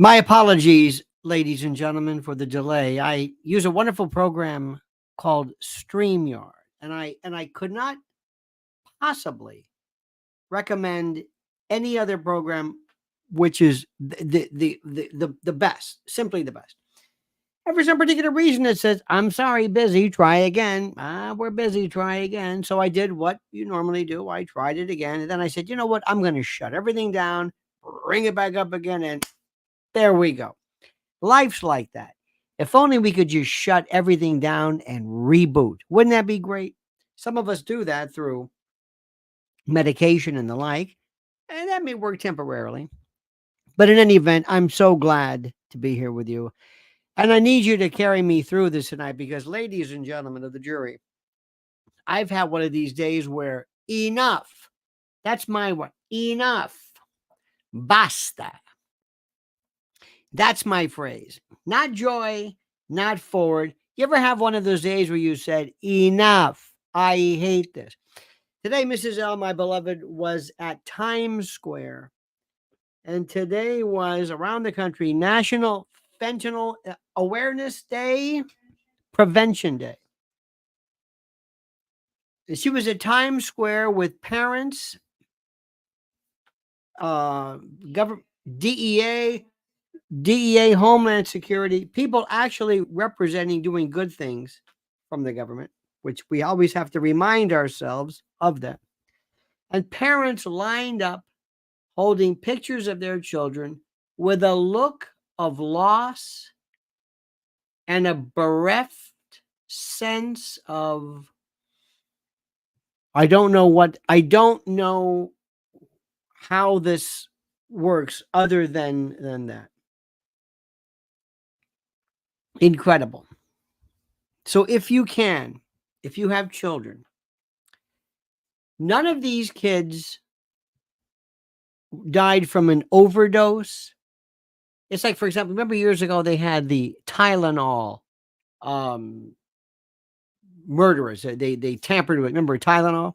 My apologies, ladies and gentlemen, for the delay. I use a wonderful program called StreamYard, and I could not possibly recommend any other program which is the best, simply the best. And for some particular reason, it says, "I'm sorry, busy. Try again." We're busy. Try again. So I did what you normally do. I tried it again, and then I said, "You know what? I'm going to shut everything down, bring it back up again, and there we go." Life's like that. If only we could just shut everything down and reboot. Wouldn't that be great? Some of us do that through medication and the like, and that may work temporarily. But in any event, I'm so glad to be here with you. And I need you to carry me through this tonight because, ladies and gentlemen of the jury, I've had one of these days where enough. That's my one. Enough. Basta. That's my phrase. Not joy, not forward. You ever have one of those days where you said, enough, I hate this? Today, Mrs. L, my beloved, was at Times Square. And today was around the country National Fentanyl Awareness Day, Prevention Day. She was at Times Square with parents, government, DEA, Homeland Security, people actually representing doing good things from the government, which we always have to remind ourselves of that. And parents lined up holding pictures of their children with a look of loss and a bereft sense of, I don't know how this works other than that. Incredible. So if you have children, none of these kids died from an overdose. It's like, for example, remember years ago they had the Tylenol murderers. They tampered with. Remember Tylenol?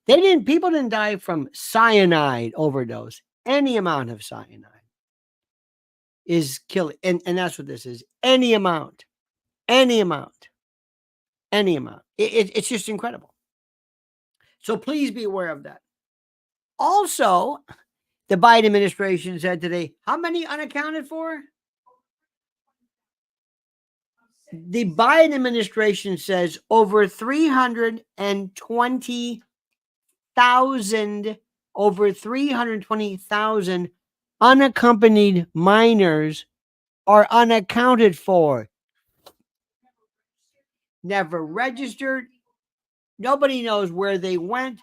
People didn't die from cyanide overdose. Any amount of cyanide is killing, and that's what this is. Any amount. It's just incredible. So please be aware of that. Also, the Biden administration said today, how many unaccounted for? The Biden administration says over 320,000 unaccompanied minors are unaccounted for. Never registered. Nobody knows where they went,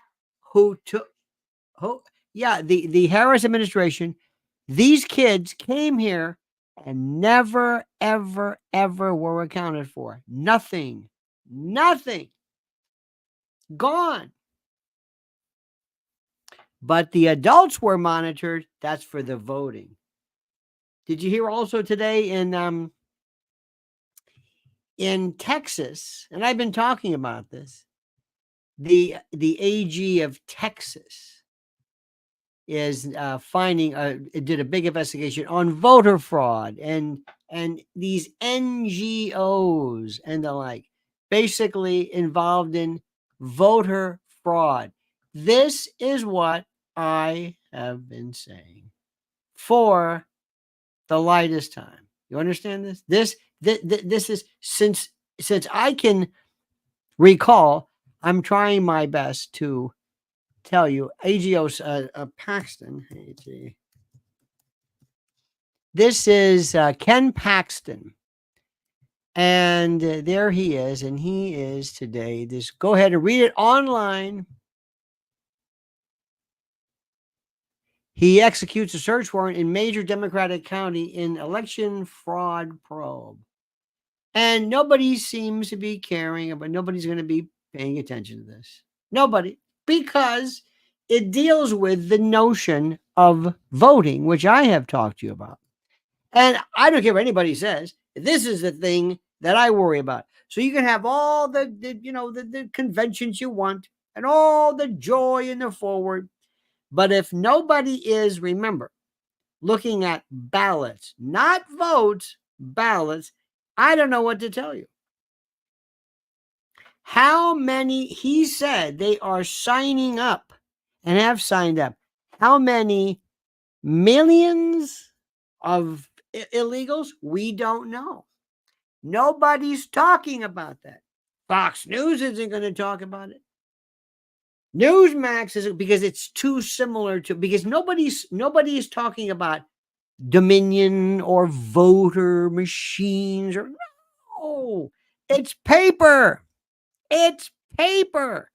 who took who. Yeah, the Harris administration, these kids came here and never, ever, ever were accounted for. Nothing. Gone. But the adults were monitored. That's for the voting. Did you hear also today in Texas, and I've been talking about this, the AG of Texas is did a big investigation on voter fraud and these NGOs and the like, basically involved in voter fraud. This is what I have been saying for the lightest time. You understand this? This is since I can recall, I'm trying my best to tell you, AGO's Paxton. This is Ken Paxton. And there he is. And he is today. Just go ahead and read it online. He executes a search warrant in major Democratic county in election fraud probe. And nobody seems to be caring about, nobody's going to be paying attention to this. Nobody. Because it deals with the notion of voting, which I have talked to you about. And I don't care what anybody says. This is the thing that I worry about. So you can have all the conventions you want and all the joy and the forward. But if nobody is, remember, looking at ballots, not votes, ballots, I don't know what to tell you. How many, he said they are signing up and have signed up. How many millions of illegals? We don't know. Nobody's talking about that. Fox News isn't going to talk about it. Newsmax isn't, because it's too similar to, because nobody is talking about Dominion or voter machines or no. It's paper. It's paper.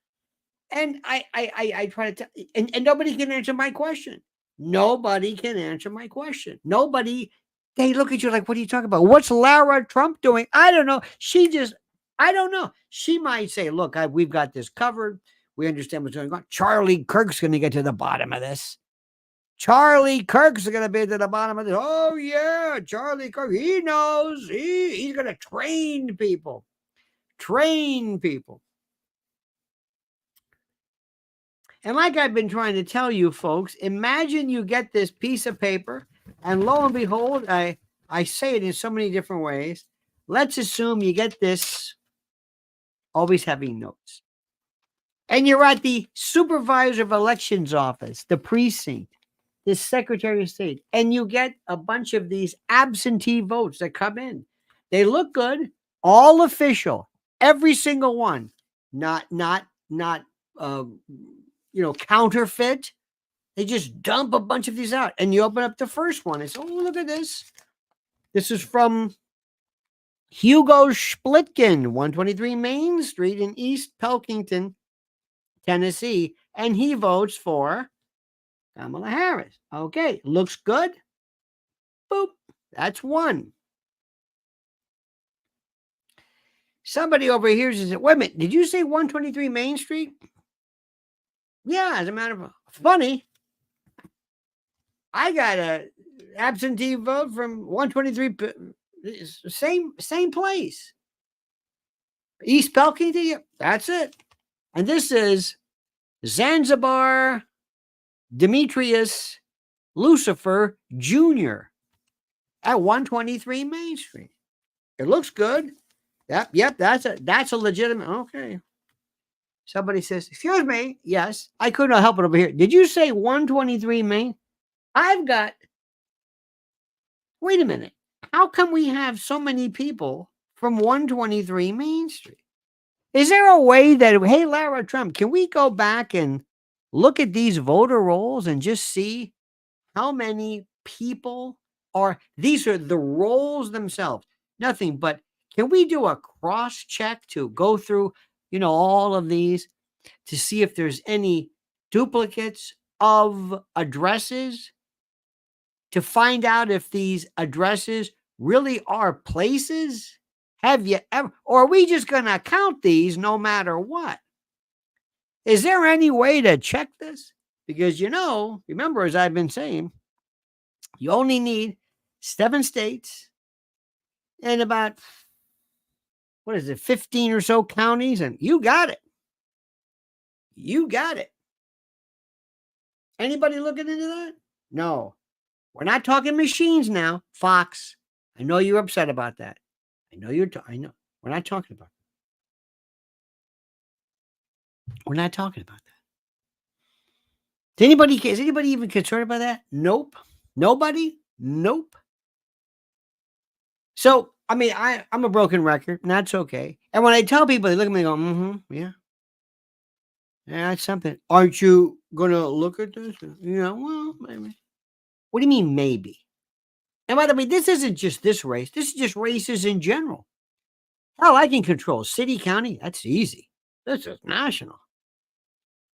And I try to tell, and nobody can answer my question. Nobody can answer my question. Nobody, they look at you like, what are you talking about? What's Lara Trump doing? I don't know. I don't know. She might say, look, we've got this covered. We understand what's going on. Charlie Kirk's going to get to the bottom of this. Charlie Kirk's going to be to the bottom of this. Oh, yeah, Charlie Kirk. He knows. He's going to train people. Train people. And like I've been trying to tell you folks, imagine you get this piece of paper, and lo and behold, I say it in so many different ways. Let's assume you get this, always having notes. And you're at the supervisor of elections office, the precinct, the secretary of state, and you get a bunch of these absentee votes that come in. They look good, all official, every single one, not counterfeit. They just dump a bunch of these out, and you open up the first one. It's, oh, look at this. This is from Hugo Splitkin, 123 Main Street in East Pelkington, Tennessee, and he votes for Kamala Harris. Okay, looks good. Boop. That's one. Somebody over here says, wait a minute, did you say 123 Main Street? Yeah, as a matter of fact, funny. I got a absentee vote from 123, same place. East Pelkington, that's it. And this is Zanzibar Demetrius Lucifer Jr. at 123 Main Street. It looks good. Yep, that's a legitimate, okay. Somebody says, excuse me. Yes, I could not help it over here. Did you say 123 Main? Wait a minute. How come we have so many people from 123 Main Street? Is there a way that, hey, Lara Trump, can we go back and look at these voter rolls and just see how many people these are the rolls themselves? Nothing, but can we do a cross check to go through, all of these to see if there's any duplicates of addresses, to find out if these addresses really are places? Have you ever, or are we just going to count these no matter what? Is there any way to check this? Because, remember, as I've been saying, you only need 7 states and about, 15 or so counties, and you got it. You got it. Anybody looking into that? No. We're not talking machines now, Fox. I know you're upset about that. I know I know. We're not talking about that. We're not talking about that. Is anybody even concerned about that? Nope. Nobody? Nope. So, I'm a broken record, and that's okay. And when I tell people, they look at me and go, yeah. Yeah, that's something. Aren't you going to look at this? Well, maybe. What do you mean, maybe? And by the way, this isn't just this race. This is just races in general. Hell, I can control city, county. That's easy. This is national.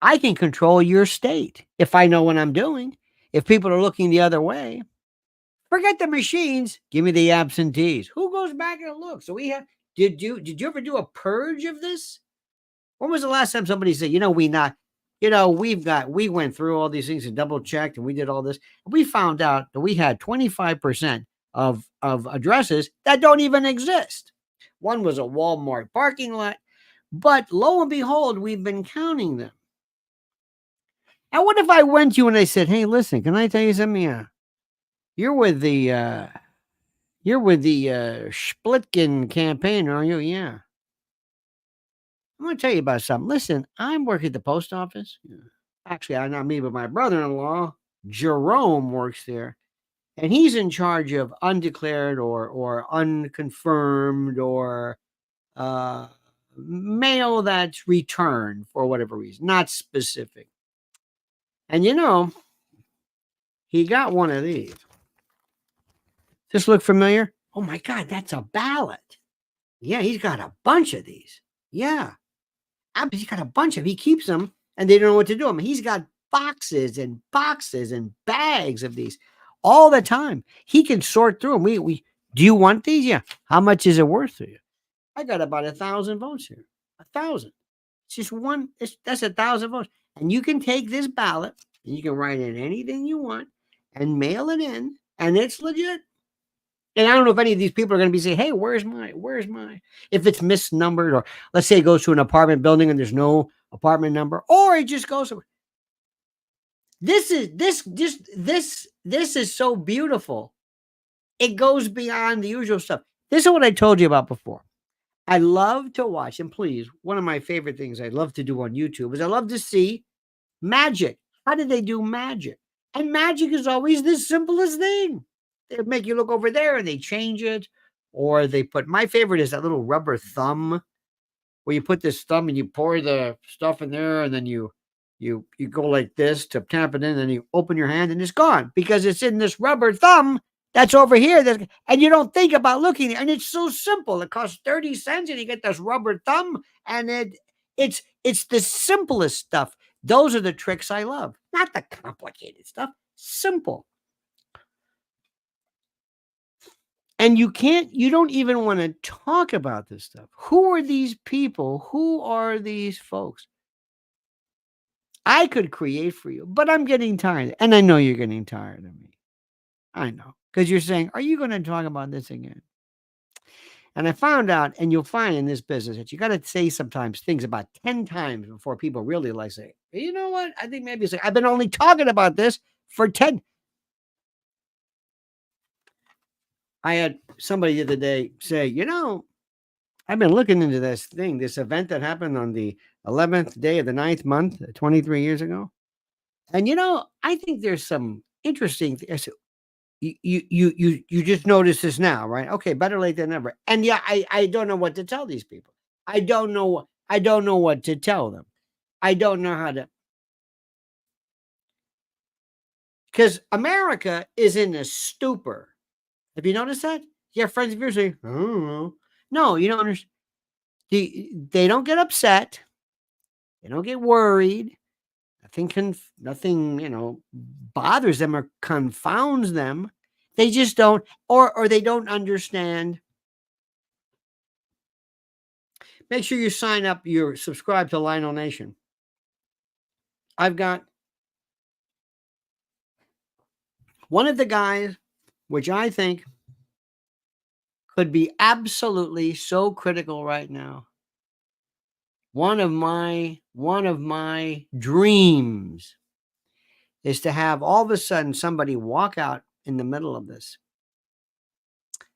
I can control your state if I know what I'm doing. If people are looking the other way, forget the machines. Give me the absentees. Who goes back and looks? So did you ever do a purge of this? When was the last time somebody said, we went through all these things and double checked and we did all this. We found out that we had 25% of addresses that don't even exist. One was a Walmart parking lot, but lo and behold, we've been counting them. And what if I went to you and I said, hey, listen, can I tell you something? You're with the Splitkin campaign, are you? Yeah. I'm gonna tell you about something. Listen, I'm working at the post office. Yeah. Actually, I not me, but my brother-in-law, Jerome, works there. And he's in charge of undeclared or unconfirmed or uh, mail that's returned for whatever reason, not specific. And he got one of these. This look familiar? Oh my God, that's a ballot. Yeah, he's got a bunch of these. Yeah, he's got a bunch of. He keeps them, and they don't know what to do with them. He's got boxes and boxes and bags of these all the time. He can sort through them. We do you want these? Yeah. How much is it worth to you? I got about 1,000 votes here. 1,000. It's just one. That's 1,000 votes, and you can take this ballot and you can write in anything you want and mail it in, and it's legit. And I don't know if any of these people are going to be saying, "Hey, where's my?" If it's misnumbered, or let's say it goes to an apartment building and there's no apartment number, or it just goes. This is so beautiful. It goes beyond the usual stuff. This is what I told you about before. I love to watch, and please, one of my favorite things I love to do on YouTube is I love to see magic. How did they do magic? And magic is always the simplest thing. They make you look over there and they change it, or they put my favorite is that little rubber thumb where you put this thumb and you pour the stuff in there, and then you go like this to tap it in, and you open your hand and it's gone because it's in this rubber thumb that's over here. And you don't think about looking, and it's so simple. It costs 30 cents, and you get this rubber thumb, and it's the simplest stuff. Those are the tricks I love, not the complicated stuff. Simple. And you don't even want to talk about this stuff. Who are these people? Who are these folks? I could create for you, but I'm getting tired. And I know you're getting tired of me. I know. Because you're saying, are you going to talk about this again? And I found out, and you'll find in this business that you got to say sometimes things about 10 times before people really like say, you know what? I think maybe it's like, I've been only talking about this for 10. I had somebody the other day say, I've been looking into this thing, this event that happened on the 11th day of the 9th month, 23 years ago. And I think there's some interesting things. You just noticed this now, right? Okay, better late than never. And yeah, I don't know what to tell these people. I don't know what to tell them. I don't know how to, because America is in a stupor. Have you noticed that? You have friends of yours saying, I don't know. No, you don't understand. They don't get upset. They don't get worried. Nothing, bothers them or confounds them. They just don't, or they don't understand. Make sure you sign up, you're subscribed to Lionel Nation. I've got one of the guys, which I think could be absolutely so critical right now. One of my dreams is to have all of a sudden somebody walk out in the middle of this.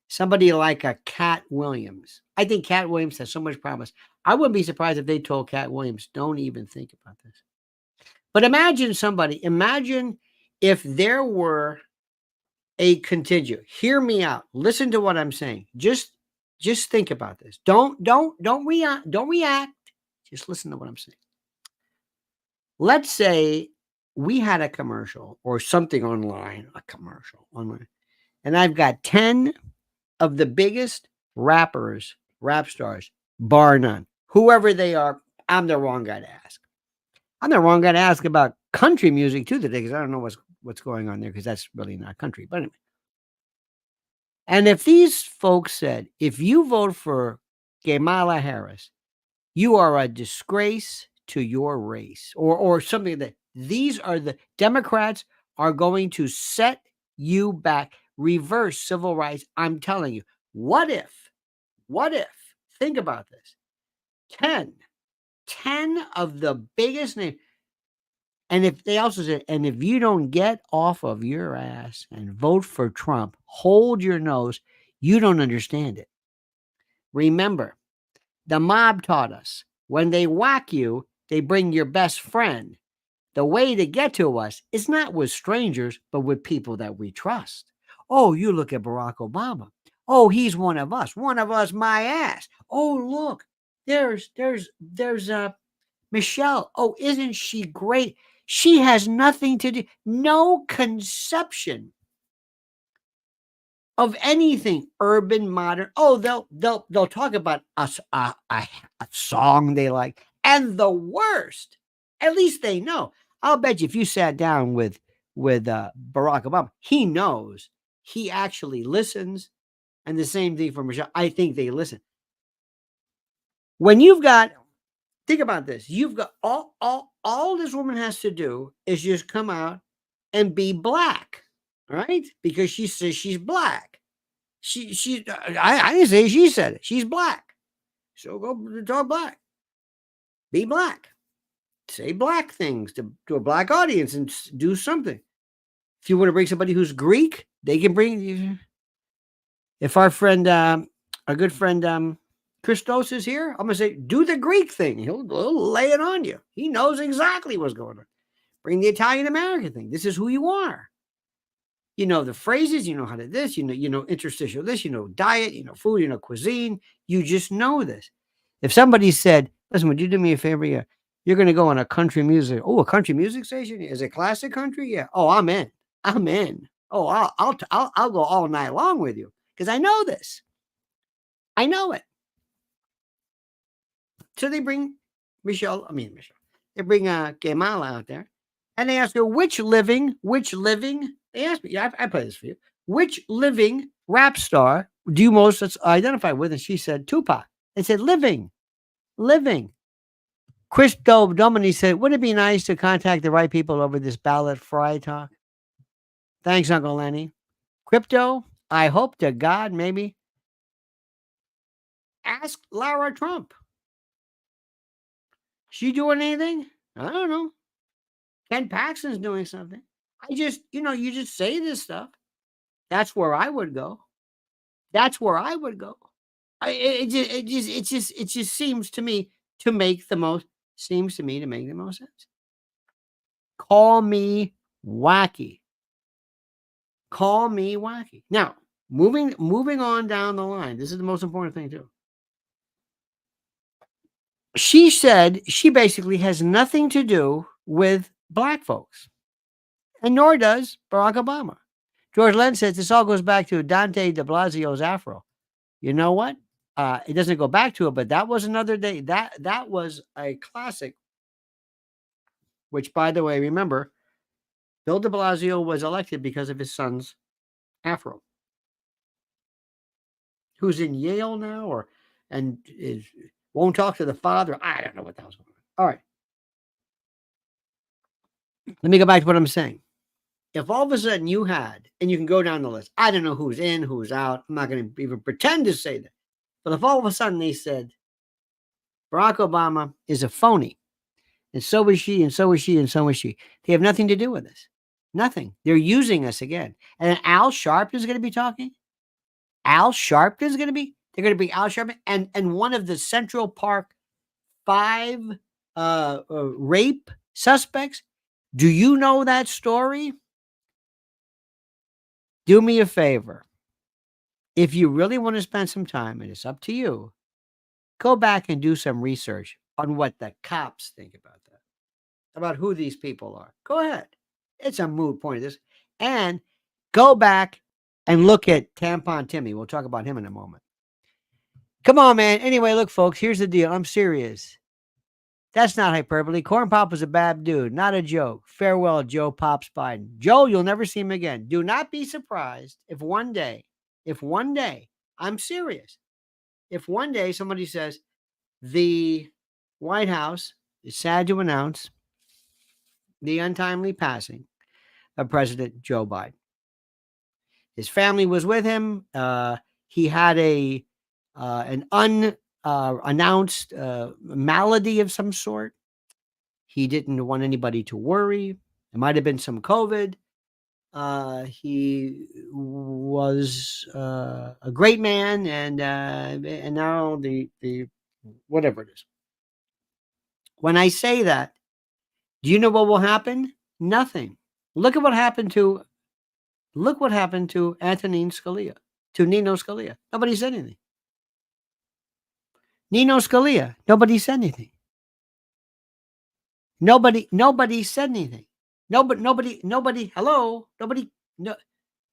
Somebody like a Cat Williams. I think Cat Williams has so much promise. I wouldn't be surprised if they told Cat Williams, don't even think about this. But imagine if there were a contingent. Hear me out. Listen to what I'm saying. Just think about this. Don't react. Just listen to what I'm saying. Let's say we had a commercial or something online, and I've got 10 of the biggest rap stars, bar none. Whoever they are, I'm the wrong guy to ask. I'm the wrong guy to ask about country music too today, because I don't know what's going on there, because that's really not country. But anyway. And if these folks said, if you vote for Kamala Harris, you are a disgrace to your race, or something that these are the Democrats are going to set you back, reverse civil rights. I'm telling you, what if, think about this, 10 of the biggest names, And if they also said, and if you don't get off of your ass and vote for Trump, hold your nose, you don't understand it. Remember, the mob taught us when they whack you, they bring your best friend. The way to get to us is not with strangers, but with people that we trust. Oh, you look at Barack Obama. Oh, he's one of us, my ass. Oh, look, there's Michelle. Oh, isn't she great? She has nothing to do, no conception of anything urban, modern. Oh, they'll talk about a song they like, and the worst. At least they know. I'll bet you if you sat down with Barack Obama, he knows. He actually listens, and the same thing for Michelle. I think they listen. When you've got, think about this. You've got all this woman has to do is just come out and be black, right? Because she says she's black. I didn't say she said it. She's black. So go talk black. Be black. Say black things to a black audience and do something. If you want to bring somebody who's Greek, they can bring you. If our friend, our good friend, Christos is here, I'm going to say, do the Greek thing. He'll lay it on you. He knows exactly what's going on. Bring the Italian American thing. This is who you are. You know the phrases, you know how to this, you know interstitial this, you know diet, you know food, you know cuisine. You just know this. If somebody said, listen, would you do me a favor? Yeah. You're going to go on a country music. Oh, a country music station? Is it classic country? Yeah. Oh, I'm in. I'm in. Oh, I'll go all night long with you because I know this. I know it. So they bring Michelle. They bring Kamala out there, and they ask her which living. They asked me. I play this for you. Which living rap star do you most identify with? And she said Tupac. They said living. Chris Domini said, wouldn't it be nice to contact the right people over this ballot fry talk? Thanks, Uncle Lenny. Crypto, I hope to God maybe. Ask Lara Trump. She doing anything? I don't know. Ken Paxton's doing something. You just say this stuff. That's where I would go. It just seems to me to make the most sense. Call me wacky. Now, moving on down the line. This is the most important thing too. She said she basically has nothing to do with black folks, and nor does Barack Obama. George Lenn says this all goes back to Dante de Blasio's afro. You know what? It doesn't go back to it, but that was another day. That was a classic. Which, by the way, remember, Bill de Blasio was elected because of his son's afro, who's in Yale now, won't talk to the father. I don't know what the hell's going on. All right. Let me go back to what I'm saying. If all of a sudden you had, and you can go down the list, I don't know who's in, who's out. I'm not going to even pretend to say that. But if all of a sudden they said, Barack Obama is a phony, and so is she, and so is she, and so is she, they have nothing to do with this. Nothing. They're using us again. And then Al Sharpton is going to be talking. They're going to be Al Sharpton and one of the Central Park 5 rape suspects. Do you know that story? Do me a favor. If you really want to spend some time, and it's up to you, go back and do some research on what the cops think about that, about who these people are. Go ahead. It's a moot point of this. And go back and look at Tampon Timmy. We'll talk about him in a moment. Come on, man. Anyway, look, folks, here's the deal. I'm serious. That's not hyperbole. Corn Pop was a bad dude, not a joke. Farewell, Joe Pops Biden. Joe, you'll never see him again. Do not be surprised if one day, I'm serious, if one day somebody says the White House is sad to announce the untimely passing of President Joe Biden. His family was with him. He had an unannounced malady of some sort. He didn't want anybody to worry. It might have been some COVID. He was a great man, and now the whatever it is. When I say that, do you know what will happen? Nothing. Look what happened to Antonin Scalia, to Nino Scalia. Nobody said anything. Nino Scalia. Nobody said anything. Nobody said anything. Nobody. Hello. Nobody. No.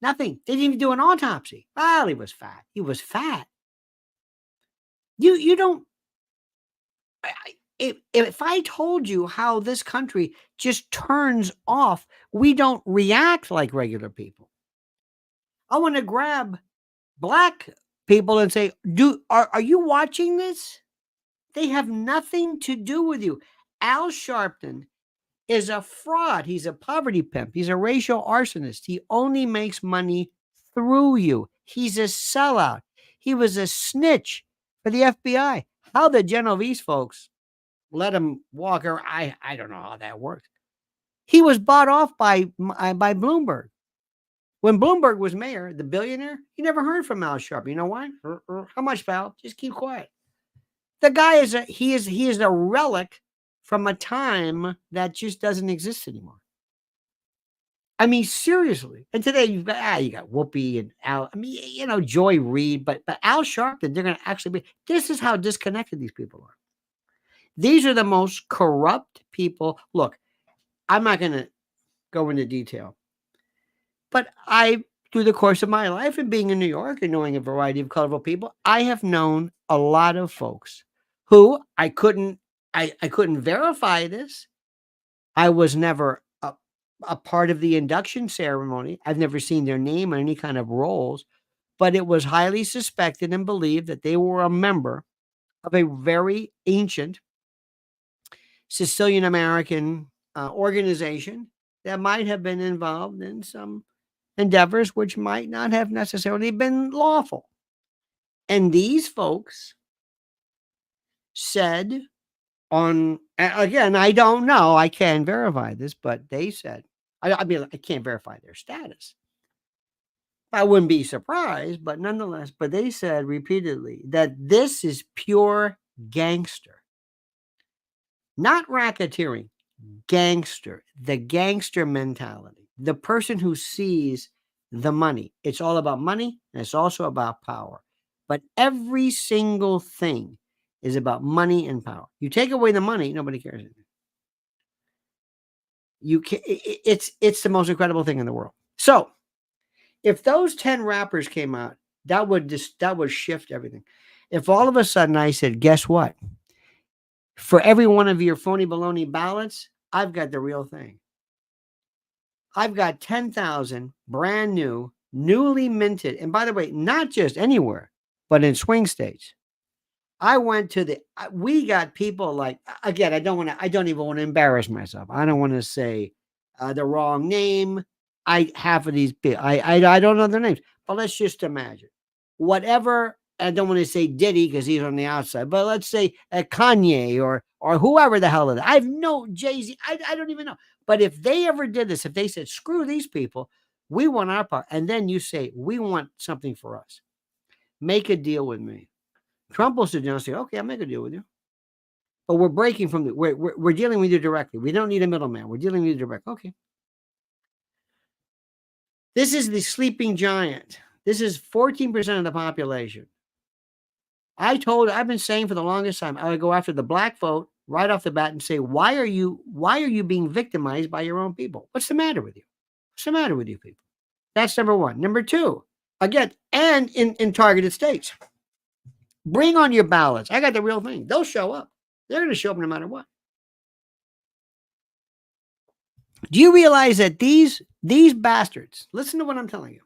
Nothing. They didn't even do an autopsy. Well, he was fat. He was fat. You don't. If I told you how this country just turns off, we don't react like regular people. I want to grab black people and say, are you watching this? They have nothing to do with you. Al Sharpton is a fraud. He's a poverty pimp. He's a racial arsonist. He only makes money through you. He's a sellout. He was a snitch for the FBI. How the Genovese folks let him walk around, I don't know how that works. He was bought off by Bloomberg. When Bloomberg was mayor, the billionaire, he never heard from Al Sharpton. You know why? How much, pal? Just keep quiet. The guy is a relic from a time that just doesn't exist anymore. I mean, seriously. And today you got Whoopi and Al. I mean, Joy Reid, but Al Sharpton, they're going to actually be. This is how disconnected these people are. These are the most corrupt people. Look, I'm not going to go into detail, but through the course of my life and being in New York and knowing a variety of colorful people, I have known a lot of folks who I couldn't verify this. I was never a part of the induction ceremony. I've never seen their name or any kind of roles, but it was highly suspected and believed that they were a member of a very ancient Sicilian American organization that might have been involved in some endeavors which might not have necessarily been lawful. And these folks said again, I don't know, I can't verify this, but they said, I mean, I can't verify their status. I wouldn't be surprised, but nonetheless, but they said repeatedly that this is pure gangster. Not racketeering, gangster, the gangster mentality, the person who sees the money. It's all about money, and it's also about power. But every single thing is about money and power. You take away the money, nobody cares. It's the most incredible thing in the world. So, if those 10 rappers came out, that would shift everything. If all of a sudden I said, guess what? For every one of your phony baloney ballots, I've got the real thing. I've got 10,000 brand new, newly minted. And by the way, not just anywhere, but in swing states. I went to we got people like, again, I don't even want to embarrass myself. I don't want to say the wrong name. Half of these people, I don't know their names, but let's just imagine whatever. I don't want to say Diddy because he's on the outside, but let's say Kanye or whoever the hell it is. I have no Jay-Z. I don't even know. But if they ever did this, if they said, screw these people, we want our part. And then you say, we want something for us. Make a deal with me. Trump will sit down and say, okay, I'll make a deal with you. But we're breaking from we're dealing with you directly. We don't need a middleman. We're dealing with you directly. Okay. This is the sleeping giant. This is 14% of the population. I've been saying for the longest time, I would go after the black vote right off the bat and say, why are you being victimized by your own people? What's the matter with you? What's the matter with you people? That's number one. Number two, again, and in targeted states, bring on your ballots. I got the real thing. They'll show up. They're going to show up no matter what. Do you realize that these bastards, listen to what I'm telling you.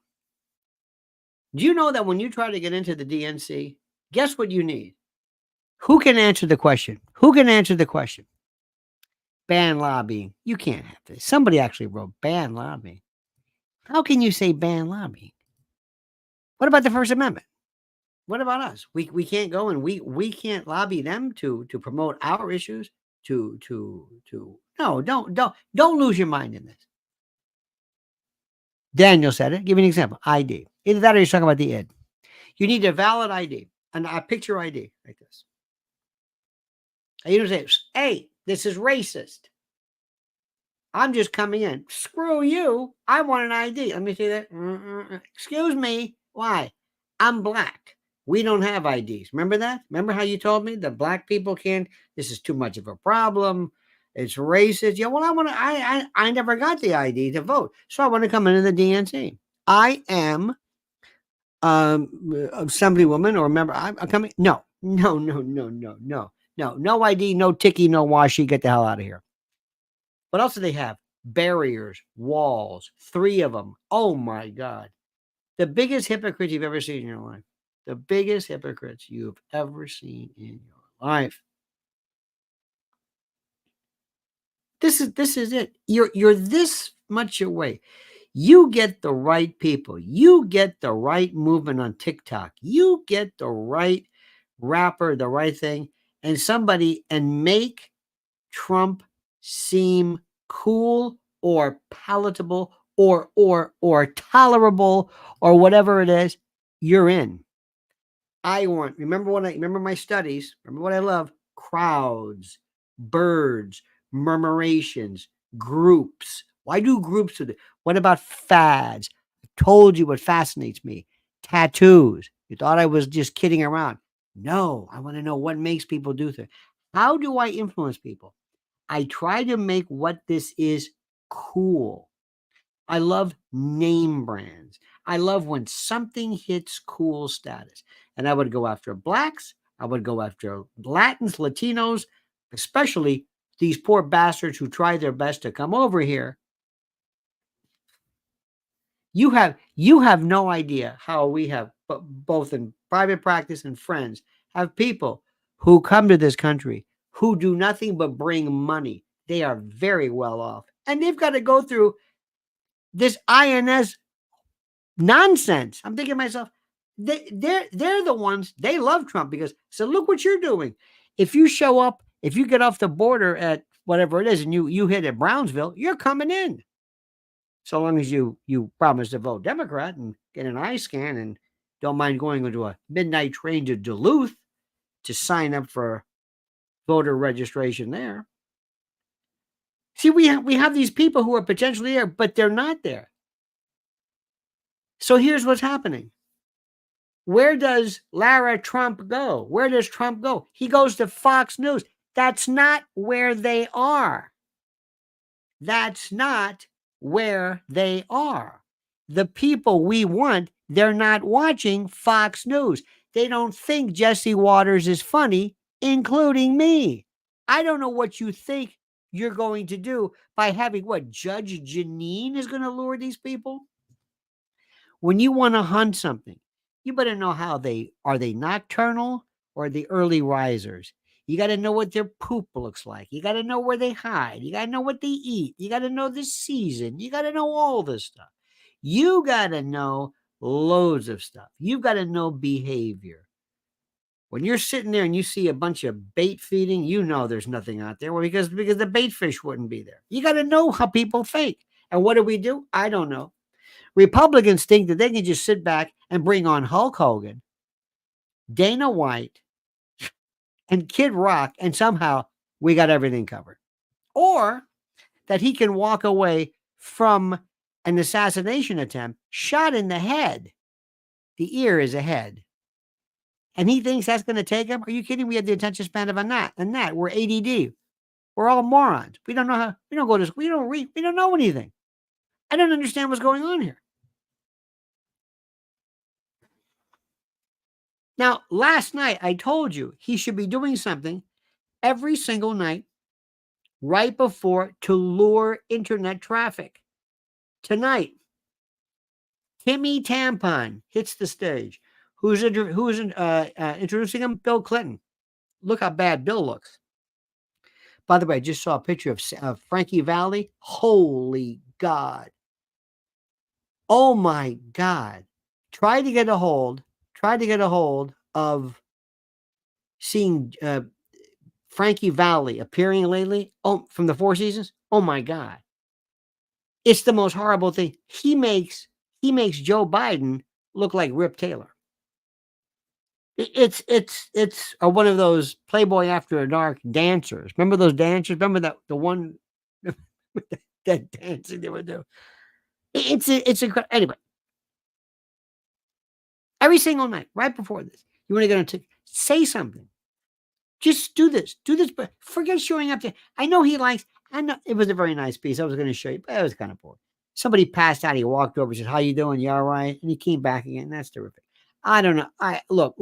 Do you know that when you try to get into the DNC, guess what you need? Who can answer the question? Who can answer the question? Ban lobbying. You can't have this. Somebody actually wrote ban lobbying. How can you say ban lobbying? What about the First Amendment? What about us? We can't go and we can't lobby them to promote our issues to No, don't lose your mind in this. Daniel said it. Give me an example. ID. Either that or you're talking about the id. You need a valid ID, a picture ID like this. And you don't say, hey, this is racist. I'm just coming in. Screw you. I want an ID. Let me see that. Excuse me. Why? I'm black. We don't have IDs. Remember that? Remember how you told me that black people can't? This is too much of a problem. It's racist. Yeah, well, I never got the ID to vote. So I want to come into the DNC. I am assemblywoman or member. I'm coming. No. No ID, no ticky, no washy. Get the hell out of here. What else do they have? Barriers, walls, 3 of them. Oh my God. The biggest hypocrites you've ever seen in your life. The biggest hypocrites you've ever seen in your life. This is it. You're this much away. You get the right people. You get the right movement on TikTok. You get the right rapper, the right thing, and make Trump seem cool or palatable or tolerable or whatever it is, you're in. Remember my studies, remember what I love? Crowds, birds, murmurations, groups. Why do groups do that? What about fads? I told you what fascinates me. Tattoos. You thought I was just kidding around. No, I want to know what makes people do things. How do I influence people? I try to make what this is cool. I love name brands. I love when something hits cool status. And I would go after blacks. I would go after Latins, Latinos, especially these poor bastards who try their best to come over here. You have no idea how we have both in private practice and friends have people who come to this country who do nothing but bring money. They are very well off, and they've got to go through this INS nonsense. I'm thinking to myself, they're the ones, they love Trump because, so look what you're doing. If you show up, if you get off the border at whatever it is and you hit at Brownsville, you're coming in. So long as you promise to vote Democrat and get an eye scan and don't mind going into a midnight train to Duluth to sign up for voter registration there. See, we have these people who are potentially there, but they're not there. So here's what's happening. Where does Lara Trump go? Where does Trump go? He goes to Fox News. That's not where they are. That's not where they are. The people we want, they're not watching Fox News. They don't think Jesse Waters is funny, including me. I don't know what you think you're going to do by having what Judge Janine is going to lure these people. When you want to hunt something, you better know how they nocturnal or the early risers. You got to know what their poop looks like. You got to know where they hide. You got to know what they eat. You got to know the season. You got to know all this stuff. You got to know loads of stuff. You've got to know behavior. When you're sitting there and you see a bunch of bait feeding, you know there's nothing out there. Well, because the bait fish wouldn't be there. You got to know how people think. And what do? I don't know. Republicans think that they can just sit back and bring on Hulk Hogan, Dana White, and Kid Rock, and somehow we got everything covered. Or that he can walk away from an assassination attempt, shot in the head. The ear is a head. And he thinks that's going to take him? Are you kidding? We have the attention span of a gnat. We're ADD. We're all morons. We don't know how, we don't go to school. We don't read. We don't know anything. I don't understand what's going on here. Now, last night, I told you he should be doing something every single night right before to lure internet traffic. Tonight, Timmy Tampon hits the stage. Who's introducing him? Bill Clinton. Look how bad Bill looks. By the way, I just saw a picture of Frankie Valli. Holy God. Oh my God. Try to get a hold of seeing Frankie Valli appearing lately? Oh, from the Four Seasons? Oh my God. It's the most horrible thing. He makes Joe Biden look like Rip Taylor. It's one of those Playboy After Dark dancers. Remember those dancers? Remember the one that dancing they would do. It's incredible. Anyway, every single night, right before this, you want to go to say something. Just do this. Do this, but forget showing up there. I know he likes. I know it was a very nice piece. I was going to show you, but it was kind of boring. Somebody passed out. He walked over. Said, "How you doing? You all right?" And he came back again. That's terrific. I don't know. I look.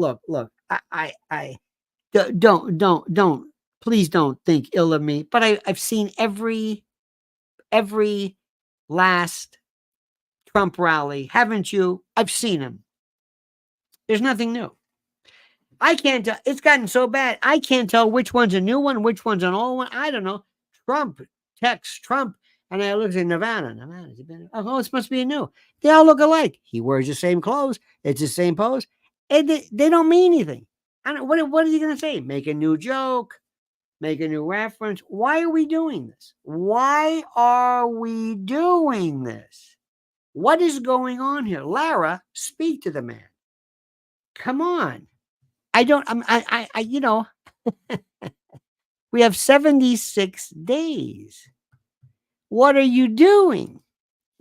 Don't. Please don't think ill of me. But I've seen every last Trump rally, haven't you? I've seen him. There's nothing new. I can't tell. It's gotten so bad. I can't tell which one's a new one, which one's an old one. I don't know. Trump, text Trump. And I look at Nevada. Oh, it must be a new. They all look alike. He wears the same clothes. It's the same pose. And they don't mean anything. I don't, what are you going to say? Make a new joke? Make a new reference? Why are we doing this? Why are we doing this? What is going on here? Lara, speak to the man. Come on. We have 76 days. What are you doing?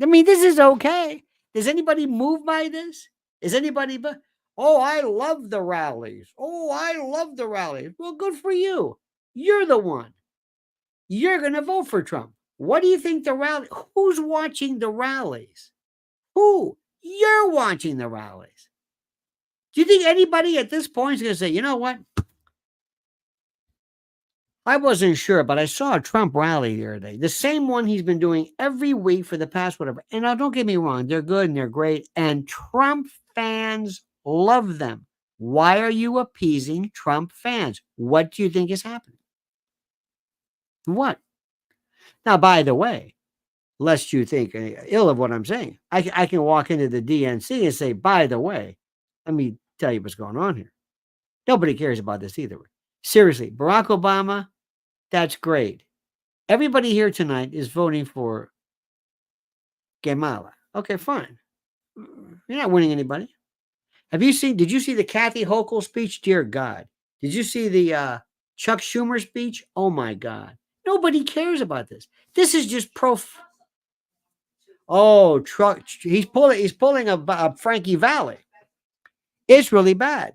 I mean, this is okay. Does anybody move by this? Is anybody, oh, I love the rallies. Oh, I love the rallies. Well, good for you. You're the one. You're going to vote for Trump. What do you think the rally? Who's watching the rallies? Who? You're watching the rallies. Do you think anybody at this point is going to say, you know what? I wasn't sure, but I saw a Trump rally the other day. The same one he's been doing every week for the past whatever. And now, don't get me wrong. They're good and they're great. And Trump fans love them. Why are you appeasing Trump fans? What do you think is happening? What? Now, by the way, lest you think ill of what I'm saying, I can walk into the DNC and say, by the way, let me tell you what's going on here. Nobody cares about this either. Seriously, Barack Obama, that's great. Everybody here tonight is voting for Kamala. Okay, fine. You're not winning anybody. Did you see the Kathy Hochul speech? Dear God. Did you see the Chuck Schumer speech? Oh my God. Nobody cares about this. This is just oh, truck. He's pulling a Frankie Valli. It's really bad.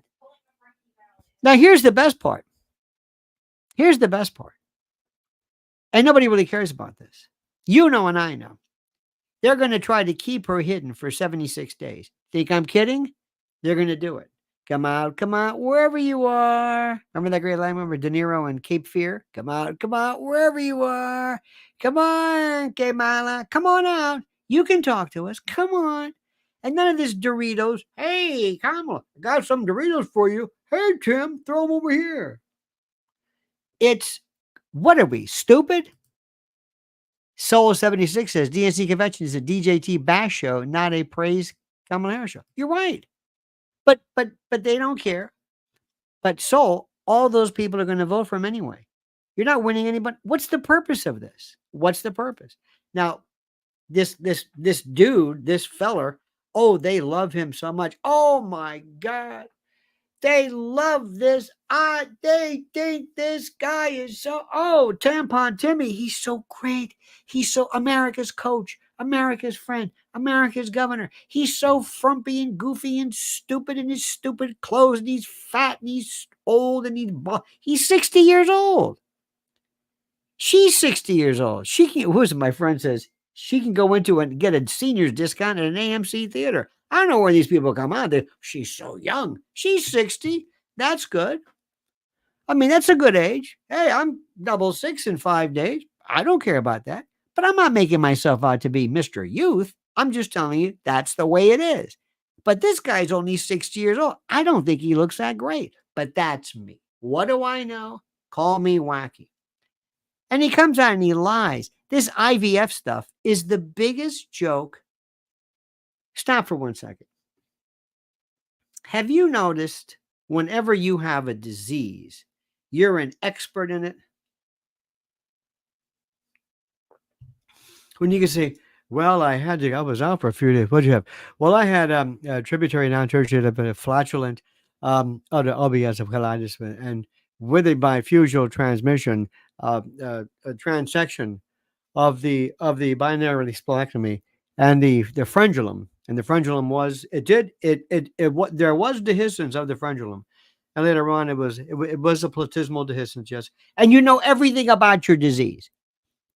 Now, here's the best part. And nobody really cares about this. You know, and I know. They're going to try to keep her hidden for 76 days. Think I'm kidding? They're going to do it. Come out, wherever you are. Remember that great line? Remember De Niro and Cape Fear? Come out, wherever you are. Come on, Kamala. Come on out. You can talk to us. Come on. And none of this Doritos. Hey, Kamala, I got some Doritos for you. Hey, Tim, throw them over here. What are we, stupid? Soul 76 says DNC convention is a DJT bash show, not a praise Kamala Harris show. You're right. But they don't care. But Soul, all those people are going to vote for him anyway. You're not winning anybody. What's the purpose of this? What's the purpose? Now, this dude, this feller, oh, they love him so much. Oh my God. They love this. They think this guy is Tampon Timmy. He's so great. He's so America's coach, America's friend, America's governor. He's so frumpy and goofy and stupid in his stupid clothes. And he's fat and he's old and he's 60 years old. She's 60 years old. She can. My friend says she can go into and get a senior's discount at an AMC theater. I don't know where these people come out. She's so young. She's 60. That's good. I mean, that's a good age. Hey, I'm 6 in 5 days. I don't care about that. But I'm not making myself out to be Mr. Youth. I'm just telling you that's the way it is. But this guy's only 60 years old. I don't think he looks that great. But that's me. What do I know? Call me wacky. And he comes out and he lies. This IVF stuff is the biggest joke. Stop for 1 second. Have you noticed whenever you have a disease, You're an expert in it. When you can say, well, I was out for a few days. What'd you have? Well, I had a tributary non-tertiary of a flatulent other OBS of colitis and with a bifugal transmission, a transection of the binary splenectomy and the frenulum. And the frenulum was what there was dehiscence of the frenulum. And later on, it was a platysmal dehiscence, yes. And you know everything about your disease.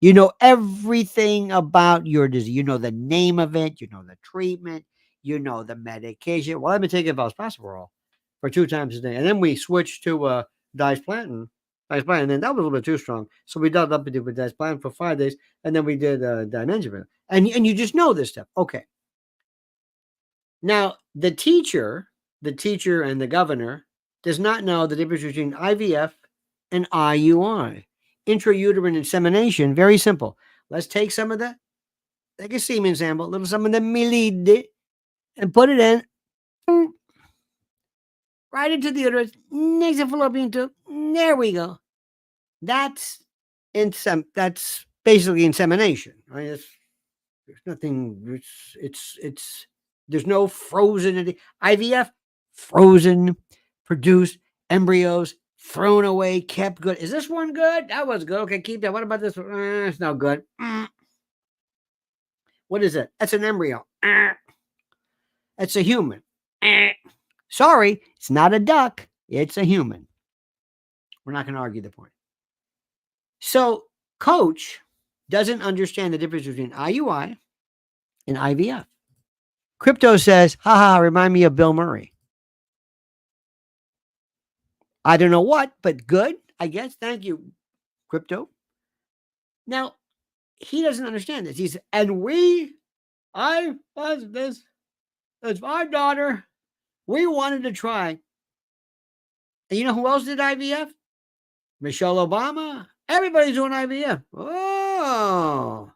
You know everything about your disease. You know the name of it. You know the treatment. You know the medication. Well, I've been taking Valspaceral for 2 times a day, and then we switched to displantin. And then that was a little bit too strong, so we doubled up and did with displantin for 5 days, and then we did dimension. And you just know this stuff. Okay. Now the teacher and the governor does not know the difference between IVF and IUI. Intrauterine insemination, very simple. Let's take some of like a semen sample, some of the milid, and put it in right into the uterus, next to fallopian tube. There we go. That's basically insemination. Right? There's nothing. There's no frozen IVF. Frozen, produced embryos, thrown away, kept good. Is this one good? That was good. Okay, keep that. What about this one? It's no good. What is it? That's an embryo. It's a human. Sorry, it's not a duck. It's a human. We're not going to argue the point. So, Coach doesn't understand the difference between IUI and IVF. Crypto says, haha, remind me of Bill Murray. I don't know what, but good, I guess. Thank you, Crypto. Now, he doesn't understand this. He's, I was this, as my daughter, we wanted to try. And you know who else did IVF? Michelle Obama. Everybody's doing IVF. Oh,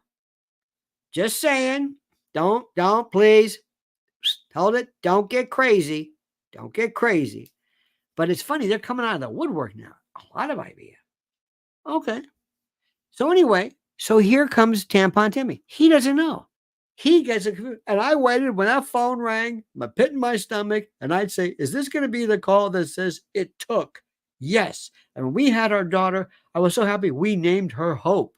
just saying. Don't, please. Hold it. Don't get crazy. Don't get crazy. But it's funny. They're coming out of the woodwork now. A lot of IVF. Okay. So anyway, here comes Tampon Timmy. He doesn't know. He gets it. And I waited when that phone rang, my pit in my stomach, and I'd say, is this going to be the call that says it took? Yes. And when we had our daughter, I was so happy. We named her Hope.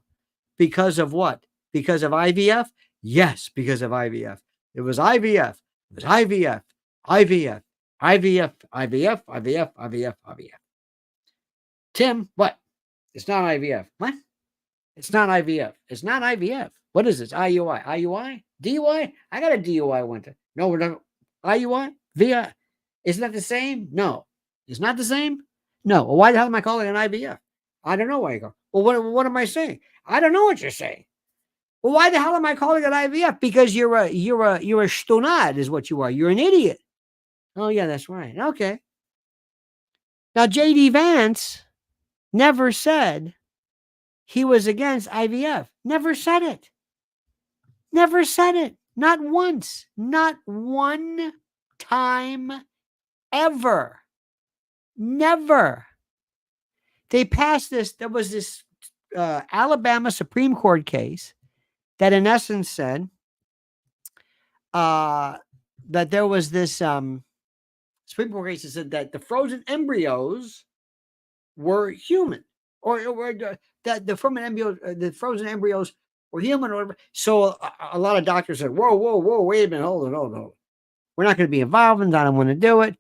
Because of what? Because of IVF? Yes, because of IVF. It was IVF. It was IVF. IVF. IVF. IVF. IVF. IVF. IVF. Tim, what? It's not IVF. What? It's not IVF. It's not IVF. What is this? IUI. IUI? DUI? I got a DUI one time. No, we're not. IUI? VI? Isn't that the same? No. It's not the same? No. Well, why the hell am I calling it an IVF? I don't know why you go. Well, what am I saying? I don't know what you're saying. Well, why the hell am I calling it IVF? Because you're a stonad is what you are. You're an idiot. Oh, yeah, that's right. Okay. Now, J.D. Vance never said he was against IVF. Never said it. Never said it. Not once. Not one time ever. Never. They passed this. There was this Alabama Supreme Court case that in essence said that there was this Supreme Court case that said that the frozen embryos were human, or that the frozen embryos were human, or whatever. So a lot of doctors said, whoa, wait a minute, hold on. We're not going to be involved in that. I don't want to do it.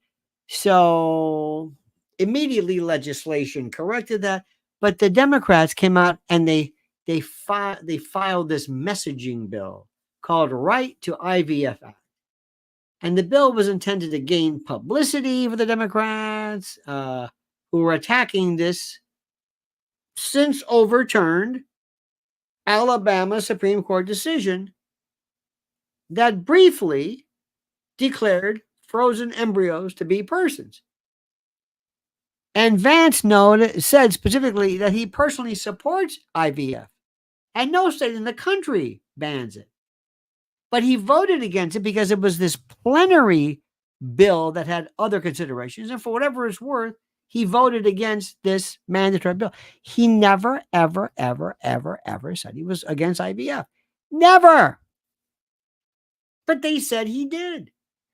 So immediately legislation corrected that. But the Democrats came out and they filed this messaging bill called Right to IVF Act. And the bill was intended to gain publicity for the Democrats who were attacking this since overturned Alabama Supreme Court decision that briefly declared frozen embryos to be persons. And Vance said specifically that he personally supports IVF, and no state in the country bans it. But he voted against it because it was this plenary bill that had other considerations. And for whatever it's worth, he voted against this mandatory bill. He never, ever, ever, ever, ever said he was against IVF. Never. But they said he did.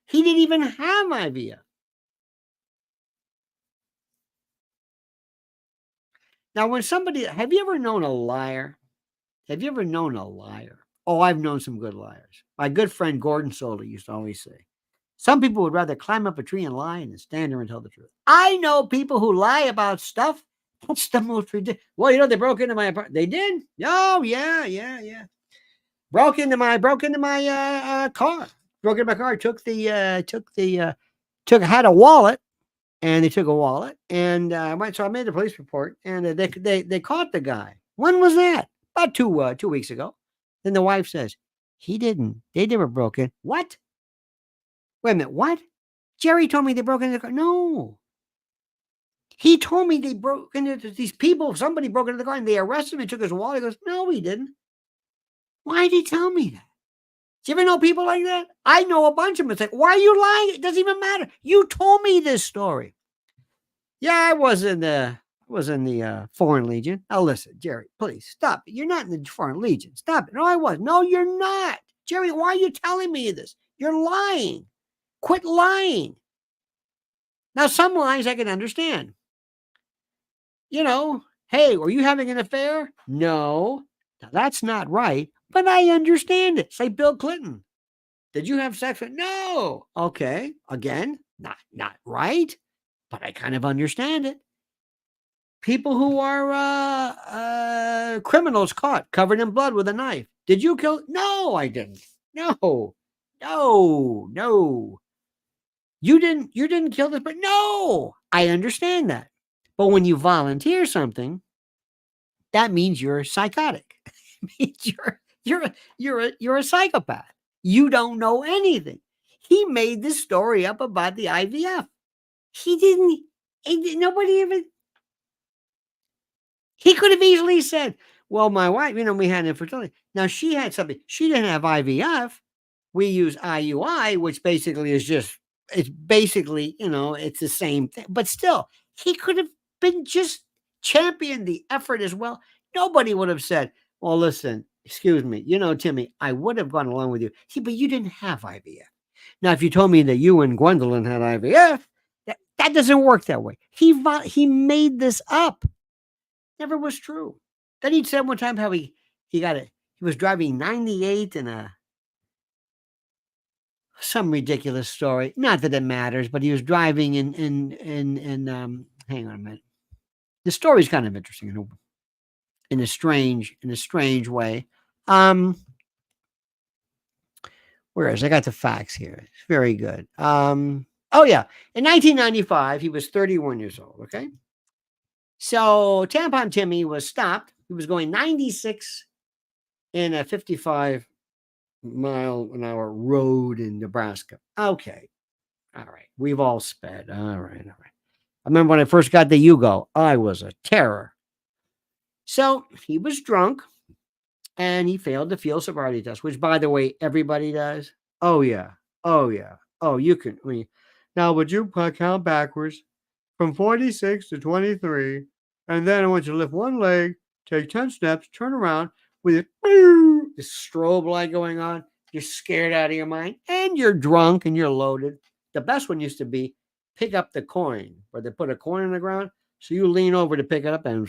He didn't even have IVF. Now, when somebody, have you ever known a liar? Have you ever known a liar? Oh, I've known some good liars. My good friend Gordon Solder used to always say, some people would rather climb up a tree and lie than stand there and tell the truth. I know people who lie about stuff. That's the most ridiculous. Well, they broke into my apartment. They did? Oh, yeah. Broke into my car. Broke into my car. Had a wallet, and they took a wallet, and so I made a police report, and they caught the guy. When was that? About 2 weeks ago. Then the wife says, they never broke in. What? Wait a minute, what? Jerry told me they broke into the car. No. He told me they broke into these people. Somebody broke into the car and they arrested him and took his wallet. He goes, no, he didn't. Why did he tell me that? Do you ever know people like that? I know a bunch of them. It's like, why are you lying? It doesn't even matter. You told me this story. Yeah, I was in the Foreign Legion. Now listen, Jerry, please stop it. You're not in the Foreign Legion. Stop it. No, I was. No, you're not. Jerry, why are you telling me this? You're lying. Quit lying. Now, some lies I can understand. Hey, were you having an affair? No. Now, that's not right, but I understand it. Say Bill Clinton. Did you have sex with? No. Okay. Again, not right, but I kind of understand it. People who are criminals caught covered in blood with a knife. Did you kill? No, I didn't. No. You didn't kill this, but no, I understand that. But when you volunteer something, that means you're psychotic. It means you're a psychopath. You don't know anything. He made this story up about the IVF. He didn't. Nobody even. He could have easily said, "Well, my wife, we had infertility. Now she had something. She didn't have IVF. We use IUI, which basically is just. It's basically, it's the same thing. But still, he could have been just championed the effort as well. Nobody would have said, well, listen, excuse me, Timmy, I would have gone along with you. See, but you didn't have IVF. Now, if you told me that you and Gwendolyn had IVF, that doesn't work that way. He made this up. Never was true. Then he said one time how he was driving 98 in some ridiculous story. Not that it matters, but he was driving in hang on a minute. The story's kind of interesting in a strange way. Where is I got the facts here. It's very good. Oh yeah. In 1995, he was 31 years old. Okay. So Tampon Timmy was stopped. He was going 96 in a 55-mile-an-hour road in Nebraska. Okay. All right. We've all sped. All right. I remember when I first got the Yugo, I was a terror. So he was drunk and he failed the field sobriety test, which, by the way, everybody does. Oh, yeah. Oh, you can. Now, would you count backwards from 46 to 23? And then I want you to lift one leg, take 10 steps, turn around with this strobe light going on. You're scared out of your mind and you're drunk and you're loaded. The best one used to be pick up the coin, where they put a coin on the ground. So you lean over to pick it up and